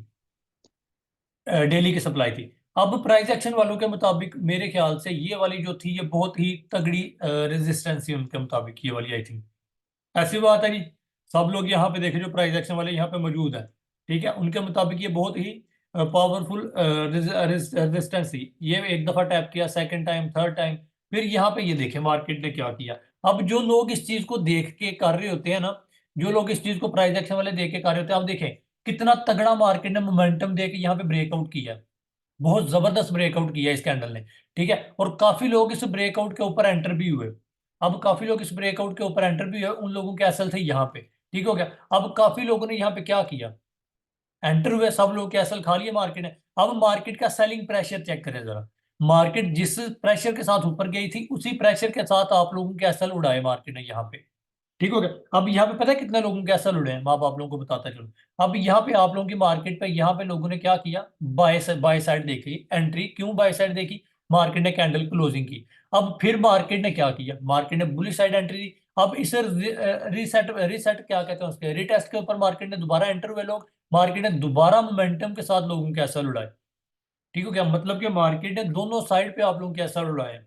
डेली की सप्लाई थी। अब प्राइस एक्शन वालों के मुताबिक मेरे ख्याल से ये वाली जो थी, ये बहुत ही तगड़ी रेजिस्टेंस थी उनके मुताबिक, ये वाली आई थिंक। ऐसी बात है जी, सब लोग यहाँ पे देखे जो प्राइस एक्शन वाले यहाँ पे मौजूद है, ठीक है, उनके मुताबिक ये बहुत ही पावरफुल रेजिस्टेंस थी। ये एक दफा टैप किया, सेकंड टाइम, थर्ड टाइम, फिर यहाँ पे ये देखे मार्केट ने क्या किया। अब जो लोग इस चीज को देख के कर रहे होते हैं ना, जो लोग इस चीज को प्राइस एक्शन वाले देख के कर रहे होते हैं, अब देखें कितना तगड़ा मार्केट ने मोमेंटम दे के यहाँ पे ब्रेकआउट किया, बहुत जबरदस्त ब्रेकआउट किया इस कैंडल ने, ठीक है। और काफी लोग इस ब्रेकआउट के ऊपर एंटर भी हुए। अब काफी लोग इस ब्रेकआउट के ऊपर एंटर भी हुए, उन लोगों के एसएल थे यहाँ पे, ठीक हो गया। अब काफी लोगों ने यहाँ पे क्या किया, एंटर हुए, सब लोग के एसएल खा लिए मार्केट ने। अब मार्केट का सेलिंग प्रेशर चेक करें जरा, मार्केट जिस प्रेशर के साथ ऊपर गई थी, उसी प्रेशर के साथ आप लोगों के एसएल उड़ाए मार्केट ने यहाँ पे, ठीक हो गया। अब यहाँ पे पता है कितने लोगों के एसएल उड़े हैं, मैं आप लोगों को बताता चलूं। अब यहाँ पे आप लोगों की मार्केट पे, यहाँ पे लोगों ने क्या किया, बाय साइड देखी एंट्री, क्यों बाय साइड देखी, मार्केट ने कैंडल क्लोजिंग की। अब फिर मार्केट ने क्या किया, मार्केट ने बुलिश साइड एंट्री दी। अब इसे रीसेट रीसेट क्या कहते हैं उसके, रीटेस्ट के ऊपर मार्केट ने दोबारा एंटर हुए लोग, मार्केट ने दोबारा मोमेंटम के साथ लोगों के एसएल उड़ाए, ठीक हो गया। मतलब कि मार्केट ने दोनों साइड पे आप लोगों के एसएल उड़ाए,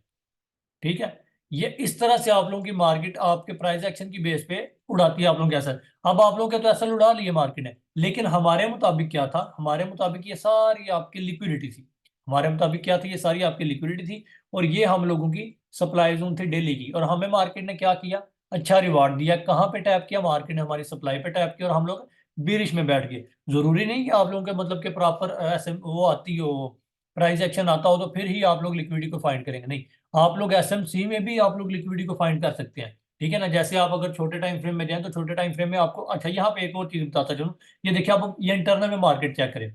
ठीक है। ये इस तरह से आप लोगों की मार्केट आपके प्राइस एक्शन की बेस पे उड़ाती है आप लोगों के एसल। अब आप लोगों के तो एसल उड़ा लिए मार्केट ने, लेकिन हमारे मुताबिक क्या था, हमारे मुताबिक ये सारी आपकी लिक्विडिटी थी, हमारे मुताबिक क्या थी, ये सारी आपकी लिक्विडिटी थी, और ये हम लोगों की सप्लाई जोन थी डेली की। और हमें मार्केट ने क्या किया, अच्छा रिवार्ड दिया, कहाँ पे टैप किया, मार्केट ने हमारी सप्लाई पे टैप किया, और हम लोग बीरिश में बैठ गए। जरूरी नहीं कि आप लोगों के मतलब के प्रॉपर ऐसे वो आती हो, प्राइस एक्शन आता हो तो फिर ही आप लोग लिक्विडिटी को फाइंड करेंगे, नहीं। आप लोग एसएमसी में भी आप लोग लिक्विडिटी को फाइंड कर सकते हैं, ठीक है ना। जैसे आप अगर छोटे टाइम फ्रेम में जाएं, तो छोटे टाइम फ्रेम में आपको, अच्छा यहाँ पे एक और चीज बताता चलूं, ये देखिए आप ये इंटरनल में मार्केट चेक करें,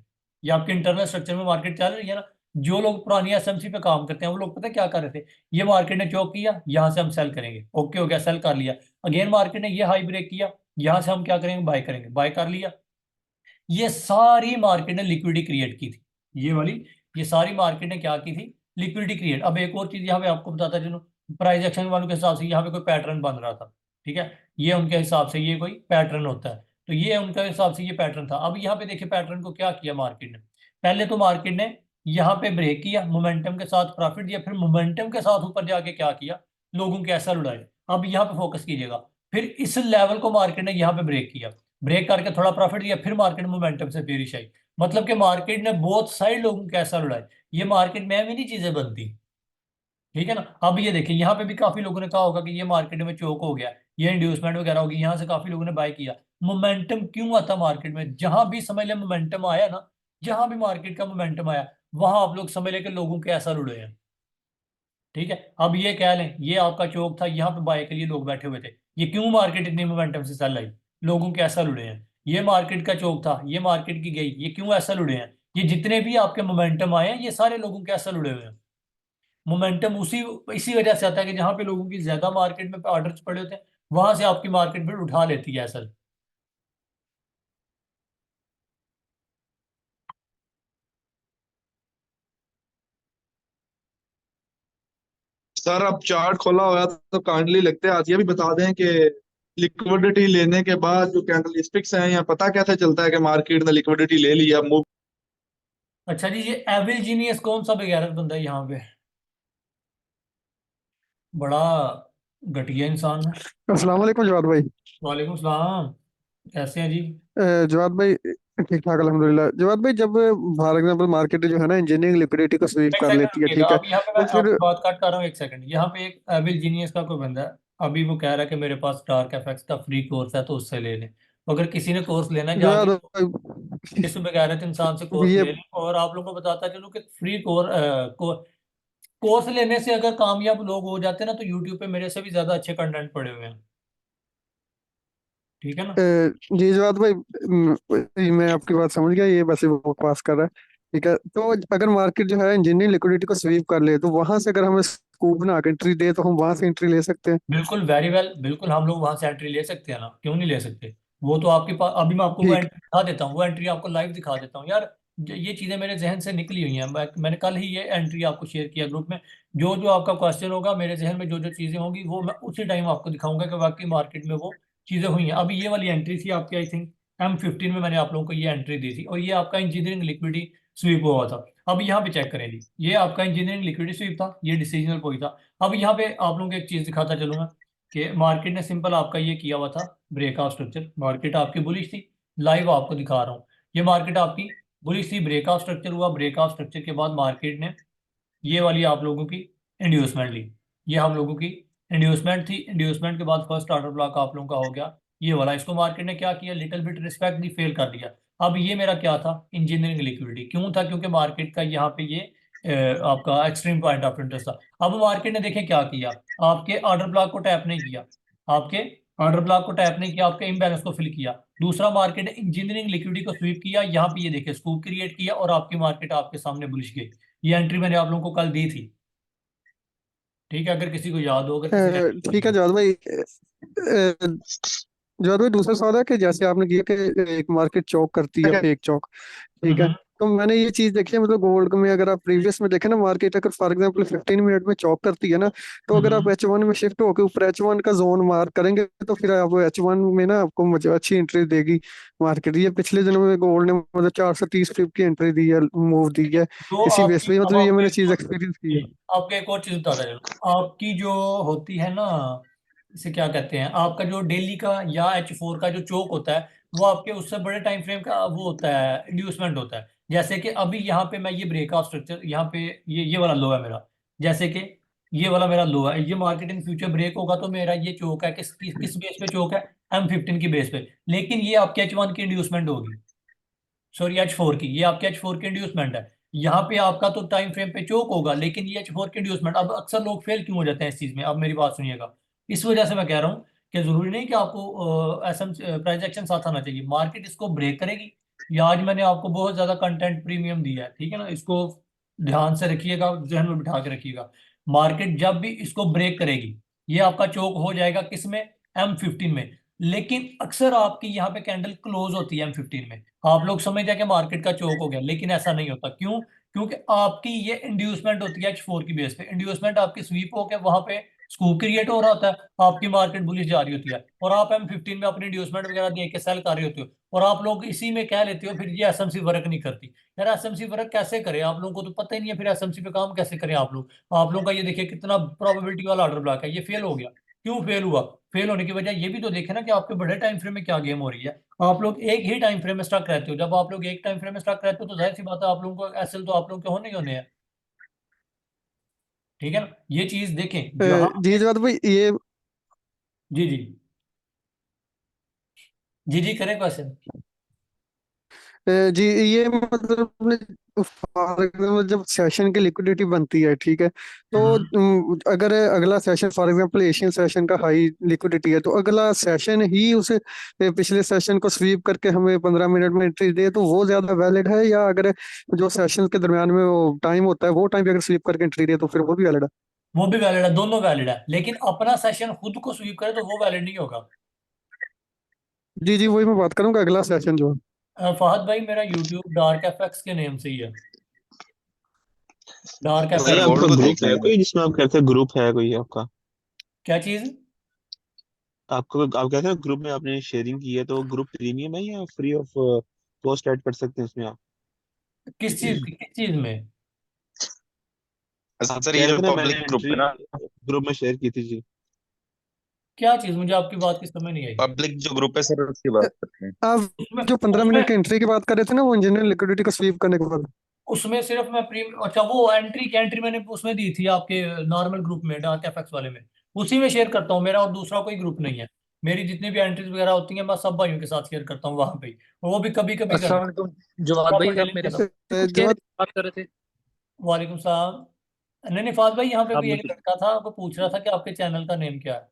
ये आपके इंटरनल स्ट्रक्चर में मार्केट चल रही है ना। जो लोग पुरानी एसएमसी पे काम करते हैं, वो लोग पता है क्या कर रहे थे, ये मार्केट ने चौक किया, यहाँ से हम सेल करेंगे, ओके हो गया, सेल कर लिया। अगेन मार्केट ने ये हाई ब्रेक किया, यहाँ से हम क्या करेंगे, बाय करेंगे, बाय कर लिया। ये सारी मार्केट ने लिक्विडिटी क्रिएट की थी, ये वाली, ये सारी मार्केट ने क्या की थी, लिक्विडिटी क्रिएट। अब एक और चीज यहाँ पे आपको बताता चलूं, प्राइस एक्शन वालों के हिसाब से यहाँ पे कोई पैटर्न बन रहा था, ठीक है, ये उनके हिसाब से ये कोई पैटर्न होता है, तो ये उनके हिसाब से ये पैटर्न था। अब यहाँ पे देखिए पैटर्न को क्या किया मार्केट ने, पहले तो मार्केट ने यहाँ पे ब्रेक किया, मोमेंटम के साथ प्रॉफिट दिया, फिर मोमेंटम के साथ ऊपर जाके क्या किया, लोगों के ऐसा लुढ़ाए। अब यहाँ पे फोकस कीजिएगा। फिर इस लेवल को मार्केट ने यहाँ पे ब्रेक किया, ब्रेक करके थोड़ा प्रॉफिट दिया, फिर मार्केट मोमेंटम से बेरिश आई। मतलब कि मार्केट ने बोथ साइड लोगों के ऐसा लुढ़ाए। ये मार्केट में भी नहीं चीजें बनती, ठीक है ना। अब ये देखिए, यहाँ पे भी काफी लोगों ने कहा होगा कि ये मार्केट में चोक हो गया, ये इंड्यूसमेंट वगैरह होगी, यहाँ से काफी लोगों ने बाय किया। मोमेंटम क्यों आता मार्केट में? जहां भी समझ ले मोमेंटम आया ना, जहां भी मार्केट का मोमेंटम आया, वहां आप लोग समझ ले कि लोगों के ऐसा लुढ़े हैं, ठीक है। अब ये कह लें ये आपका चौक था, यहाँ पे बाय के लिए लोग बैठे हुए थे। ये क्यों मार्केट इतनी मोमेंटम से चल रही? लोगों के ऐसा लुढ़े हैं। ये मार्केट का चौक था, ये मार्केट की गई, ये क्यों ऐसा लुढ़े हैं? ये जितने भी आपके मोमेंटम आए हैं, ये सारे लोगों के ऐसा लुढ़े हुए हैं। मोमेंटम उसी इसी वजह से आता है कि जहां पे लोगों की ज्यादा मार्केट में ऑर्डर्स पड़े होते हैं, वहां से आपकी मार्केट फिर उठा लेती है असल। सर अब चार्ट खोला हुआ तो काइंडली लिखते हैं, आज ये भी बता दें कि लिक्विडिटी लेने के बाद जो कैंडलस्टिक्स हैं, या पता कैसे चलता है कि मार्केट ने लिक्विडिटी ले लिया, मूव। अच्छा जी, ये एविल जीनियस कौन सा बेगैरत बंदा है यहाँ पे? बड़ा घटिया इंसान है। अस्सलाम वालेकुम जवाद भाई। वालेकुम सलाम। कैसे हैं जी? जवाद भाई ठीक ठाक अल्हम्दुलिल्लाह। जवाद भाई जब फॉर एग्जांपल मार्केट जो है ना इंजीनियरिंग लिक्विडिटी को स्वीप एक कर सेकंड लेती है, रुकिएगा, ठीक है, अब यहाँ पे मैं तो फिर आपकी बात काट कर रहा हूँ, एक सेकंड। यहाँ पे एक एविल जीनियस का कोई बंदा है, अभी वो कह रहा है कि मेरे पास डार्क एफएक्स का फ्री कोर्स है तो उससे ले लें। अगर किसी ने कोर्स लेना है जवाद जाके तो भाई इस बेगैरत इंसान से कोर्स ये ले लें। और आप लोगों को बताता चलूँ कि फ्री कोर्स लेने से अगर कामयाब लोग हो जाते हैं ना, तो यूट्यूब पे मेरे से भी ज्यादा अच्छे कंटेंट पड़े हुए हैं, ठीक है ना। जी जवाद भाई, मैं आपकी बात समझ गया, ये बस वो पास कर रहा है, ठीक है। तो अगर मार्केट जो है इंजीनियरिंग लिक्विडिटी को स्वीप कर ले तो वहां से अगर हमें स्कूप बना के एंट्री दे तो हम वहां से एंट्री ले सकते हैं। बिल्कुल, वेरी वेल, बिल्कुल हम लोग वहां से एंट्री ले सकते हैं ना, क्यों नहीं ले सकते। वो तो आपके पास, अभी मैं आपको वो ठीक। एंट्री दिखा देता हूँ, वो एंट्री आपको लाइव दिखा देता हूँ यार। ये चीजें मेरे जहन से निकली हुई हैं, मैंने कल ही ये एंट्री आपको शेयर किया ग्रुप में। जो जो आपका क्वेश्चन होगा, मेरे जहन में जो जो चीजें होंगी, वो मैं उसी टाइम आपको दिखाऊंगा कि वाकई मार्केट में वो चीजें हुई हैं। अभी ये वाली एंट्री थी आपकी, आई थिंक M15 में मैंने आप लोगों को ये एंट्री दी थी, और ये आपका इंजीनियरिंग लिक्विडिटी स्वीप हुआ था। अब यहाँ पे चेक करें जी, ये आपका इंजीनियरिंग लिक्विडिटी स्वीप था, ये डिसीजनल पॉइंट था। अब यहाँ पे आप लोगों को एक चीज दिखाता चलूंगा कि मार्केट ने सिंपल आपका ये किया हुआ था, ब्रेकआउट स्ट्रक्चर। मार्केट आपकी बुलिश थी, लाइव आपको दिखा रहा हूँ। ये मार्केट आपकी बुलिश थी, ब्रेकआउट स्ट्रक्चर हुआ, ब्रेकआउट स्ट्रक्चर के बाद मार्केट ने ये वाली आप लोगों की इंड्यूसमेंट ली। ये हम लोगों की इंड्यूसमेंट थी, इंड्यूसमेंट के बाद फर्स्ट ऑर्डर ब्लॉक आप लोगों का हो गया ये वाला। इसको मार्केट ने क्या किया, लिटिल बिट रिस्पेक्ट दी, फेल कर दिया। अब ये मेरा क्या था, इंजीनियरिंग लिक्विडिटी क्यों था? क्योंकि मार्केट का यहाँ पे ये आपका एक्सट्रीम पॉइंट ऑफ इंटरेस्ट था। अब मार्केट ने देखें क्या किया, आपके ऑर्डर ब्लॉक को टैप नहीं किया, आपके ऑर्डर ब्लॉक को टैप नहीं किया, आपके इम्बैलेंस को फिल किया। दूसरा, मार्केट ने इंजीनियरिंग लिक्विडिटी को स्वीप किया, यहाँ पे ये देखिए स्कूप क्रिएट किया, और आपकी मार्केट आपके सामने बुलिश गई। ये एंट्री मैंने आप लोगों को कल दी थी, ठीक है, अगर किसी को याद हो, अगर किसी ठीक है ने। जवाद भाई। जवाद भाई दूसरा सवाल है कि जैसे आपने किया कि एक मार्केट चौक करती है, फेक चौक, ठीक है। हम्म। तो मैंने ये चीज देखी है, मतलब गोल्ड में अगर आप प्रीवियस में देखें ना, मार्केट अगर फॉर एग्जांपल 15 मिनट में चौक करती है ना, तो अगर आप हम्म। H1 में शिफ्ट होकर ऊपर H1 का जोन मार्क करेंगे तो फिर आप H1 में ना आपको अच्छी एंट्री देगी मार्केट। ये पिछले दिनों में गोल्ड ने मतलब 430 पिप की एंट्री दी है, मूव दी है तो इसी बेस आपकी, पे, अब मतलब ये आपको मैंने एक चीज और एक्सपीरियंस की है। आपको एक और चीज बताता चलो, आपकी जो होती है ना, इसे क्या कहते हैं, आपका जो डेली का या H4 का जो चोक होता है, वो आपके उससे बड़े टाइम फ्रेम का वो होता है, इंड्यूसमेंट होता है। जैसे कि अभी यहाँ पे मैं ये ब्रेकआउट स्ट्रक्चर, यहाँ पे ये वाला लो है मेरा, जैसे कि ये वाला मेरा लो है, ये मार्केट इन फ्यूचर ब्रेक होगा तो मेरा ये चोक है, किस बेस पे चोक है? M15 की बेस पे। लेकिन ये आपके H1 की इंड्यूसमेंट होगी, सॉरी H4 की, ये आपके H4 की इंड्यूसमेंट है। यहाँ पे आपका तो टाइम फ्रेम पे चोक होगा, लेकिन ये H4 की इंड्यूसमेंट। अब अक्सर लोग फेल क्यों हो जाते हैं इस चीज में, अब मेरी बात सुनिएगा। इस वजह से मैं कह रहा हूँ कि जरूरी नहीं कि आपको एसएम प्राइस एक्शन साथ आना चाहिए, मार्केट इसको ब्रेक करेगी। या आज मैंने आपको बहुत ज्यादा कंटेंट प्रीमियम दिया है, ठीक है ना, इसको ध्यान से रखिएगा, जहन में बिठा के रखिएगा। मार्केट जब भी इसको ब्रेक करेगी, ये आपका चोक हो जाएगा किसमें? M15 में। लेकिन अक्सर आपकी यहाँ पे कैंडल क्लोज होती है M15 में, आप लोग समझ जाए कि मार्केट का चोक हो गया, लेकिन ऐसा नहीं होता। क्यों? क्योंकि आपकी ये इंड्यूसमेंट होती है H4 की बेस पे, इंड्यूसमेंट आपकी स्वीप होकर वहां पे स्कूप क्रिएट हो रहा होता है, आपकी मार्केट बुलिश जा रही होती है, और आप M15 में अपनी इंड्यूसमेंट वगैरह दे के सेल कर रहे होते हो, और आप लोग इसी में कह लेते हो फिर ये एसएमसी वर्क नहीं करती। यार एसएमसी वर्क कैसे करे, आप लोगों को तो पता ही नहीं है, फिर एसएमसी पे काम कैसे करें आप लोग। आप लोगों का ये देखिए कितना प्रोबेबिलिटी वाला ऑर्डर ब्लॉक है, ये फेल हो गया। क्यों फेल हुआ? फेल होने की वजह ये भी तो देखे ना कि आपके बड़े टाइम फ्रेम में क्या गेम हो रही है। आप लोग एक ही टाइम फ्रेम में स्टक रहते हो, जब आप लोग एक टाइम फ्रेम में स्टक रहते हो तो जाहिर सी बात है आप लोगों को एसएल तो आप लोगों के होने ही होने हैं। ठीक है ना, ये चीज देखें जहां जी जवाद भाई ये जी जी जी जी करें क्वेश्चन। जी ये मतलब अपने फॉर एग्जाम्पल जब सेशन की लिक्विडिटी बनती है, ठीक है, तो अगर अगला session for example Asian session का हाई लिक्विडिटी है, तो अगला सेशन ही उसे पिछले सेशन को स्वीप करके हमें 15 मिनट में एंट्री दे, तो वो ज्यादा वैलिड है, या अगर जो सेशन के दरमियान में वो टाइम होता है वो टाइम पे अगर स्वीप करके एंट्री दे तो फिर वो भी वैलिड है? वो भी वैलिड है, दोनों वैलिड है, लेकिन अपना सेशन खुद को स्वीप करे तो वो वैलिड नहीं होगा। जी जी वही मैं बात करूंगा, अगला सेशन जो है। फहद भाई मेरा यूट्यूब डार्क एफएक्स के नेम से ही है, डार्क तो भाई सर एफएक्स। बोर्ड आपका को ग्रुप देखें। है कोई जिसमें आप कहते हैं ग्रुप है कोई आपका? क्या चीज? आपको आप कहते हैं ग्रुप में आपने शेयरिंग की है, तो ग्रुप प्रीमियम है या फ्री ऑफ कॉस्ट ऐड कर सकते हैं उसमें आप? किस चीज में? आप सर कह ये रहे जो थे ना मैंने पब्लिक ग्रुप है एंट्री ना, ग्रुप में शेयर की थी जी। क्या चीज, मुझे आपकी बात की समझ नहीं आई। पब्लिक जो ग्रुप है सर उसकी बात करते हैं। आप उसमें जो 15 मिनट उसमें की एंट्री की बात कर रहे थे ना, वो इंजीनियर लिक्विडिटी को स्वीप करने के बाद। उसमें सिर्फ मैं अच्छा वो एंट्री मैंने उसमें दी थी आपके नॉर्मल ग्रुप में, डार्क एफएक्स वाले में, उसी में शेयर करता हूँ, मेरा और दूसरा कोई ग्रुप नहीं है। मेरी जितनी भी एंट्रीज वगैरह होती हैं मैं सब भाइयों के साथ शेयर करता हूँ वहां पे ही। और वो भी कभी कभी अस्सलाम करता हूँ, वालेकुम जवाद भाई, प्रॉपर आप डीलिंग मेरे के से साथ। कुछ कह रहे जवाब थे, बात कर रहे थे। वालेकुम सलाम। नहीं नहीं फाज भाई, यहाँ पे आप भी एक मुझे लड़का था वो पूछ रहा था कि आपके चैनल का नेम क्या है।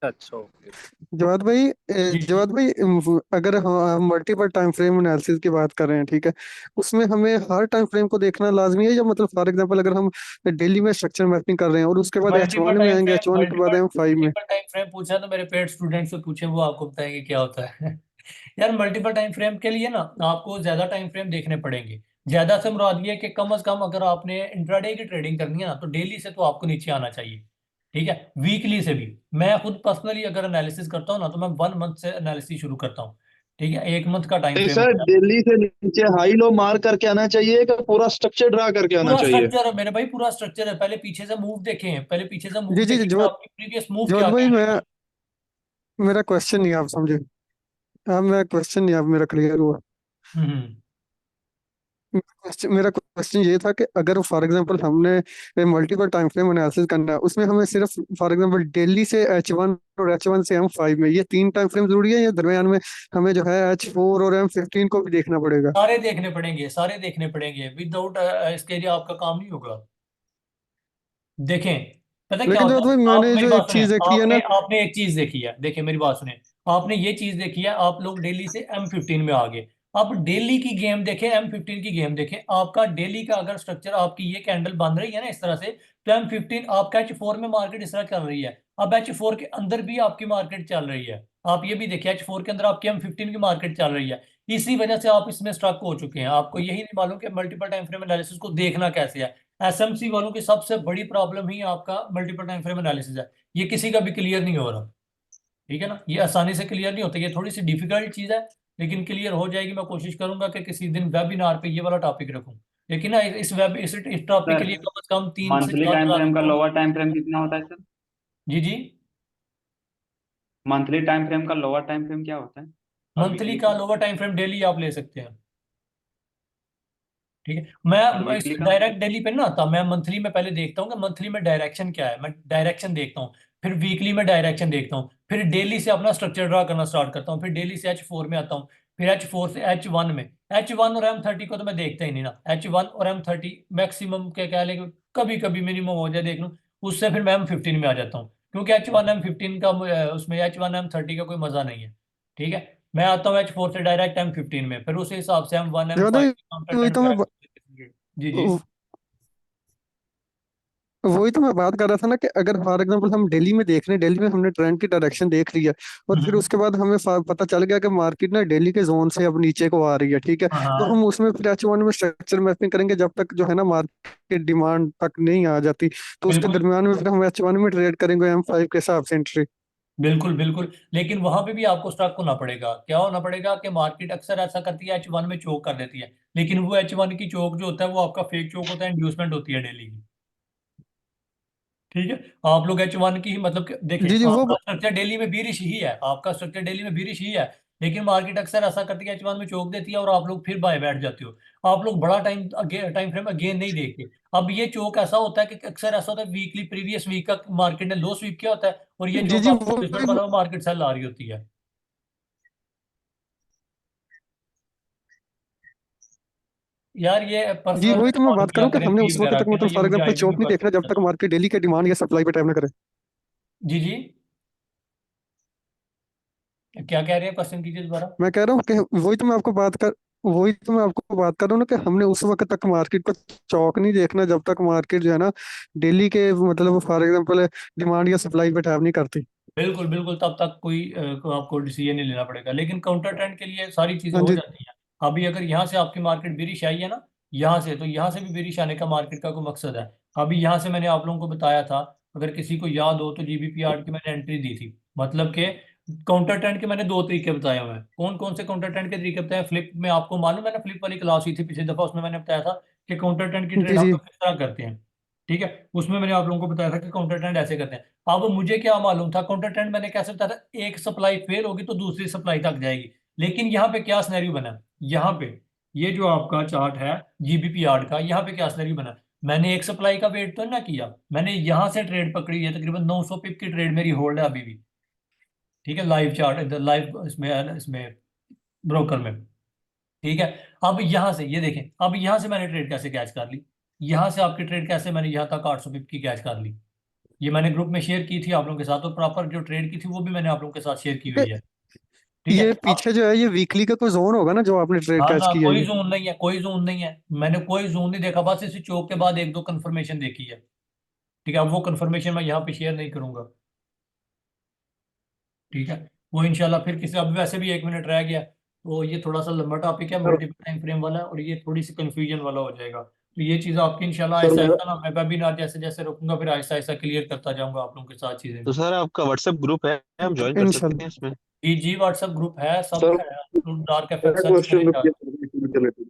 अच्छा ओके। जवाद भाई जी जी। जवाद भाई अगर हम मल्टीपल टाइम फ्रेम एनालिसिस की बात कर रहे हैं, ठीक है, उसमें हमें हर टाइम फ्रेम को देखना लाजमी है, या मतलब फॉर एग्जांपल अगर हम डेली में स्ट्रक्चर मैपिंग कर रहे हैं और उसके बाद एच मल्टीपल वन में टाइम आएंगे, फ्रेम, H1 के बाद M5 में। मल्टीपल टाइम फ्रेम पूछा तो मेरे पेड स्टूडेंट से पूछे, वो आपको बताएंगे क्या होता है। यार मल्टीपल टाइम फ्रेम के लिए ना आपको ज्यादा टाइम फ्रेम देखने पड़ेंगे। ज्यादा से मुराद ये है कि कम से कम अगर आपने इंट्राडे की ट्रेडिंग करनी है ना तो डेली से तो आपको नीचे आना चाहिए। ठीक है, वीकली से भी। मैं खुद पर्सनली अगर एनालिसिस करता हूँ ना तो मैं 1 मंथ से एनालिसिस शुरू करता हूँ। ठीक है, 1 मंथ का टाइम नहीं फ्रेम सर, होता है। दिल्ली से नीचे हाई लो मार करके आना चाहिए कि पूरा स्ट्रक्चर ड्रा करके आना पूरा चाहिए? स्ट्रक्चर है मेरे भाई, पूरा स्ट्रक्चर है, पहले पीछे से मूव देखें, पहले पीछे से मूव जी जी देखें कि जवाद आपकी प्रीवियस मूव जवाद क्या भाई कह मैं रही है। मेरा क्वेश्चन नहीं आप समझे। हाँ, मैं क्वेश्चन नहीं आप मेरा क्लियर हुआ। हम्म। मेरा क्वेश्चन ये था कि अगर फॉर एग्जांपल हमने मल्टीपल टाइम फ्रेम एनालिसिस करना है, उसमें हमें सिर्फ फॉर एग्जांपल दिल्ली से H1 और H1 से M5 में, ये तीन टाइम फ्रेम जरूरी है, या दरमियान में हमें जो है H4 और M15 को भी देखना पड़ेगा? सारे देखने पड़ेंगे, सारे देखने पड़ेंगे, विदाउट इसके लिए आपका काम नहीं होगा। देखें, पता है क्या लेकिन होता जो भाई है, आप मैंने मेरी जो बात एक सुने, चीज देखी है आपने ना। आपने एक चीज देखी है, देखिए मेरी बात सुने। आपने ये चीज देखी है, आप लोग डेली से M15 में आ गए। अब डेली की गेम देखें, M15 की गेम देखें, आपका डेली का अगर स्ट्रक्चर आपकी ये कैंडल बन रही है ना इस तरह से, तो M15 आपका H4 में मार्केट इस तरह चल रही है। अब H4 के अंदर भी आपकी मार्केट चल रही है। आप ये भी देखिए H4 के अंदर आपकी M15 की मार्केट चल रही है। इसी वजह से आप इसमें स्ट्रक हो चुके हैं, आपको यही नहीं मालूम कि मल्टीपल टाइम फ्रेम एनालिसिस को देखना कैसे है। एसएमसी वालों की सबसे बड़ी प्रॉब्लम ही आपका मल्टीपल टाइम फ्रेम एनालिसिस है। ये किसी का भी क्लियर नहीं हो रहा। ठीक है ना, ये आसानी से क्लियर नहीं होता, ये थोड़ी सी डिफिकल्ट चीज है, लेकिन क्लियर हो जाएगी। मैं कोशिश करूंगा कि किसी दिन वेबिनार पे ये वाला टॉपिक रखूं। लेकिन ना इस टॉपिक के सर लिए कम से कम 3 से मंथली 4 टाइम क्लास फ्रेम का लगाऊंगा। लोअर टाइम फ्रेम कितना होता है सर? जी जी। मंथली टाइम फ्रेम का लोअर टाइम फ्रेम क्या होता है और मंथली वीकली का का? लोअर टाइम फ्रेम डेली आप ले सकते हैं। ठीक है, और मैं इस वीकली का? डायरेक्ट डेली पे ना आता, मैं मंथली में पहले देखता हूँ कि मंथली में डायरेक्शन क्या है, मैं डायरेक्शन देखता हूँ। फिर वीकली में डायरेक्शन देखता हूँ, फिर डेली से अपना स्ट्रक्चर ड्रा करना स्टार्ट करता हूँ, फिर डेली से H4 में आता हूँ, फिर H4 से H1 में। H1 और M30 को तो मैं देखता ही नहीं ना, H1 और M30 मैक्सिमम के कह ले, कभी कभी मिनिमम हो जाए देख लूँ। उससे फिर मैं M15 में आ जाता हूँ, क्योंकि H1 M15 का उसमें H1 M30 का कोई मजा नहीं है। ठीक है, मैं आता हूँ H4 से डायरेक्ट M15 में, फिर उस हिसाब से M1 जवाद M5 भाई काउंटर वही ट्रेंड तो पे मैं जी जी। वही तो मैं बात कर रहा था ना कि अगर फॉर एग्जांपल हम दिल्ली में देख रहे हैं, दिल्ली में हमने ट्रेंड की डायरेक्शन देख ली है, और फिर हम्म, उसके बाद हमें पता चल गया कि मार्केट ना दिल्ली के जोन से अब नीचे को आ रही है, ठीक है। हाँ तो हाँ, हम उसमें फिर H1 में स्ट्रक्चर मैपिंग करेंगे जब तक जो है ना मार्केट डिमांड तक नहीं आ जाती। तो उसके बिल्कुल दरमियान में फिर हम H1 में ट्रेड करेंगे M5 के हिसाब से एंट्री। बिल्कुल बिल्कुल। लेकिन वहां पे भी आपको स्टॉक होना पड़ेगा। क्या होना पड़ेगा कि मार्केट अक्सर ऐसा करती है, H1 में चोक कर देती है, लेकिन वो H1 की चोक जो होता है वो आपका फेक चोक होता है, इंड्यूसमेंट होती है डेली की। ठीक है, आप लोग H1 की ही मतलब देखें, जी जी वो आपका स्ट्रक्चर डेली में बीरिश ही है, आपका स्ट्रक्चर डेली में बीरिश ही है, लेकिन मार्केट अक्सर ऐसा करती है, H1 में चोक देती है और आप लोग फिर बाय बैठ जाते हो। आप लोग बड़ा टाइम फ्रेम अगेन नहीं देखते। अब ये चोक ऐसा होता है कि अक्सर ऐसा होता है, वीकली प्रीवियस वीक का मार्केट ने लो स्वीप किया होता है और ये जी चोक जी आपको वो रिजल्ट वाला मार्केट सेल आ रही होती है। यार ये जी पर्सनल वही तो मैं फॉलो बात किया करूँ कि करें हमने फी उस वक्त वगैरह तक के ना, मतलब ये फॉर मुझे एग्जाम्पल आईडी चौक नहीं नहीं देखना जब पता। तक मार्केट डेली के डिमांड या सप्लाई पे टाइम ना करे। क्या कह रहे हैं, क्वेश्चन कीजिए दोबारा। मैं कह रहा हूँ कि वही तो मैं आपको बात कर रहा हूँ ना कि हमने उस वक्त तक मार्केट को चौक नहीं देखना जब तक मार्केट जो है ना डेली के मतलब फॉर एग्जांपल डिमांड या सप्लाई पे टैप नहीं करती। बिल्कुल बिल्कुल, तब तक को आपको डिसीजन नहीं लेना पड़ेगा, लेकिन काउंटर ट्रेंड के लिए सारी चीजें हाँ हो जी जाती हैं। अभी अगर यहाँ से आपकी मार्केट बेरिश आई है ना, यहाँ से, तो यहाँ से भी बेरिश आने का मार्केट का कोई मकसद है। अभी यहाँ से मैंने आप लोगों को बताया था, अगर किसी को याद हो तो GBP 8 की मैंने एंट्री दी थी, मतलब कि काउंटर ट्रेंड के मैंने दो तरीके बताए हुए हैं। कौन कौन से काउंटर ट्रेंड के तरीके बताए हैं? फ्लिप में आपको मालूम है ना, फ्लिप वाली क्लास हुई थी पिछली दफा, उसमें मैंने बताया था कि काउंटर ट्रेंड की ट्रेड जी हम जी लोग किस तरह करते हैं। ठीक है, उसमें मैंने आप लोगों को बताया था कि काउंटर ट्रेंड ऐसे करते हैं। अब मुझे क्या मालूम था काउंटर ट्रेंड मैंने कैसे बताया था, एक सप्लाई फेल होगी तो दूसरी सप्लाई तक जाएगी। लेकिन यहाँ पे क्या सिनेरियो बना, यहाँ पे ये जो आपका चार्ट है GBP 8 का, यहाँ पे क्या सिनेरियो बना, मैंने एक सप्लाई का वेट तो ना किया, मैंने यहाँ से ट्रेड पकड़ी है, तकरीबन 900 पिप की ट्रेड मेरी होल्ड है अभी भी। ठीक है, लाइव चार्ट लाइव इसमें है ना, इसमें ब्रोकर में। ठीक है, अब यहाँ से ये देखें, अब यहाँ से मैंने ट्रेड कैसे कैच कर ली, यहाँ से आपकी ट्रेड कैसे मैंने यहाँ तक 800 पिप की कैच कर ली। ये मैंने ग्रुप में शेयर की थी आप लोगों के साथ, और प्रॉपर जो ट्रेड की थी वो भी मैंने आप लोगों के साथ शेयर की हुई है। ठीक है, ये अब पीछे जो है ये वीकली का कोई जोन होगा ना जो आपने ट्रेड हाँ कैच ना, की है कोई ये। जोन नहीं है, कोई जोन नहीं है, मैंने कोई जोन नहीं देखा, बस इसी चौक के बाद एक दो कंफर्मेशन देखी है। ठीक है, अब वो कंफर्मेशन मैं यहाँ पे शेयर नहीं करूंगा। ठीक है, वो इंशाल्लाह फिर किसी, अब वैसे भी 1 मिनट रह गया, तो ये थोड़ा सा लंबा टॉपिक है, मल्टीपल टाइम फ्रेम वाला है, और ये थोड़ी सी कंफ्यूजन वाला हो जाएगा, तो ये चीज़ आपकी इंशाल्लाह सर ऐसा मेरा ऐसा ना, मैं वेबिनार जैसे जैसे रुकूंगा फिर आहिस्ता आहिस्ता क्लियर करता जाऊंगा आप लोगों के साथ चीज़ें। तो सर आपका व्हाट्सएप ग्रुप है, हम ज्वाइन कर सकते हैं इंशाल्लाह। इसमें? जी जी, व्हाट्सएप ग्रुप है, सब सर है, डार्क एफ मेरा सर्च क्वेश्चन करेगा। रुकिए।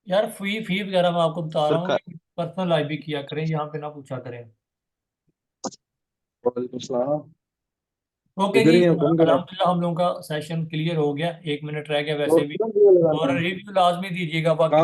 यार फी फी वगैरह मैं आपको बता रहा सर हूँ, का ये पर्सनल लाइफ भी किया करें, यहाँ पे ना पूछा करें। वालेकुम सलाम। ओके जी, इधर ही है, हुक्म करें। अल्हम्दुलिल्लाह हम लोगों का सेशन क्लियर हो गया, 1 मिनट रह गया और वैसे भी, कितना दिया लगाना और है? रिव्यू लाजमी दीजिएगा बाकी। कहाँ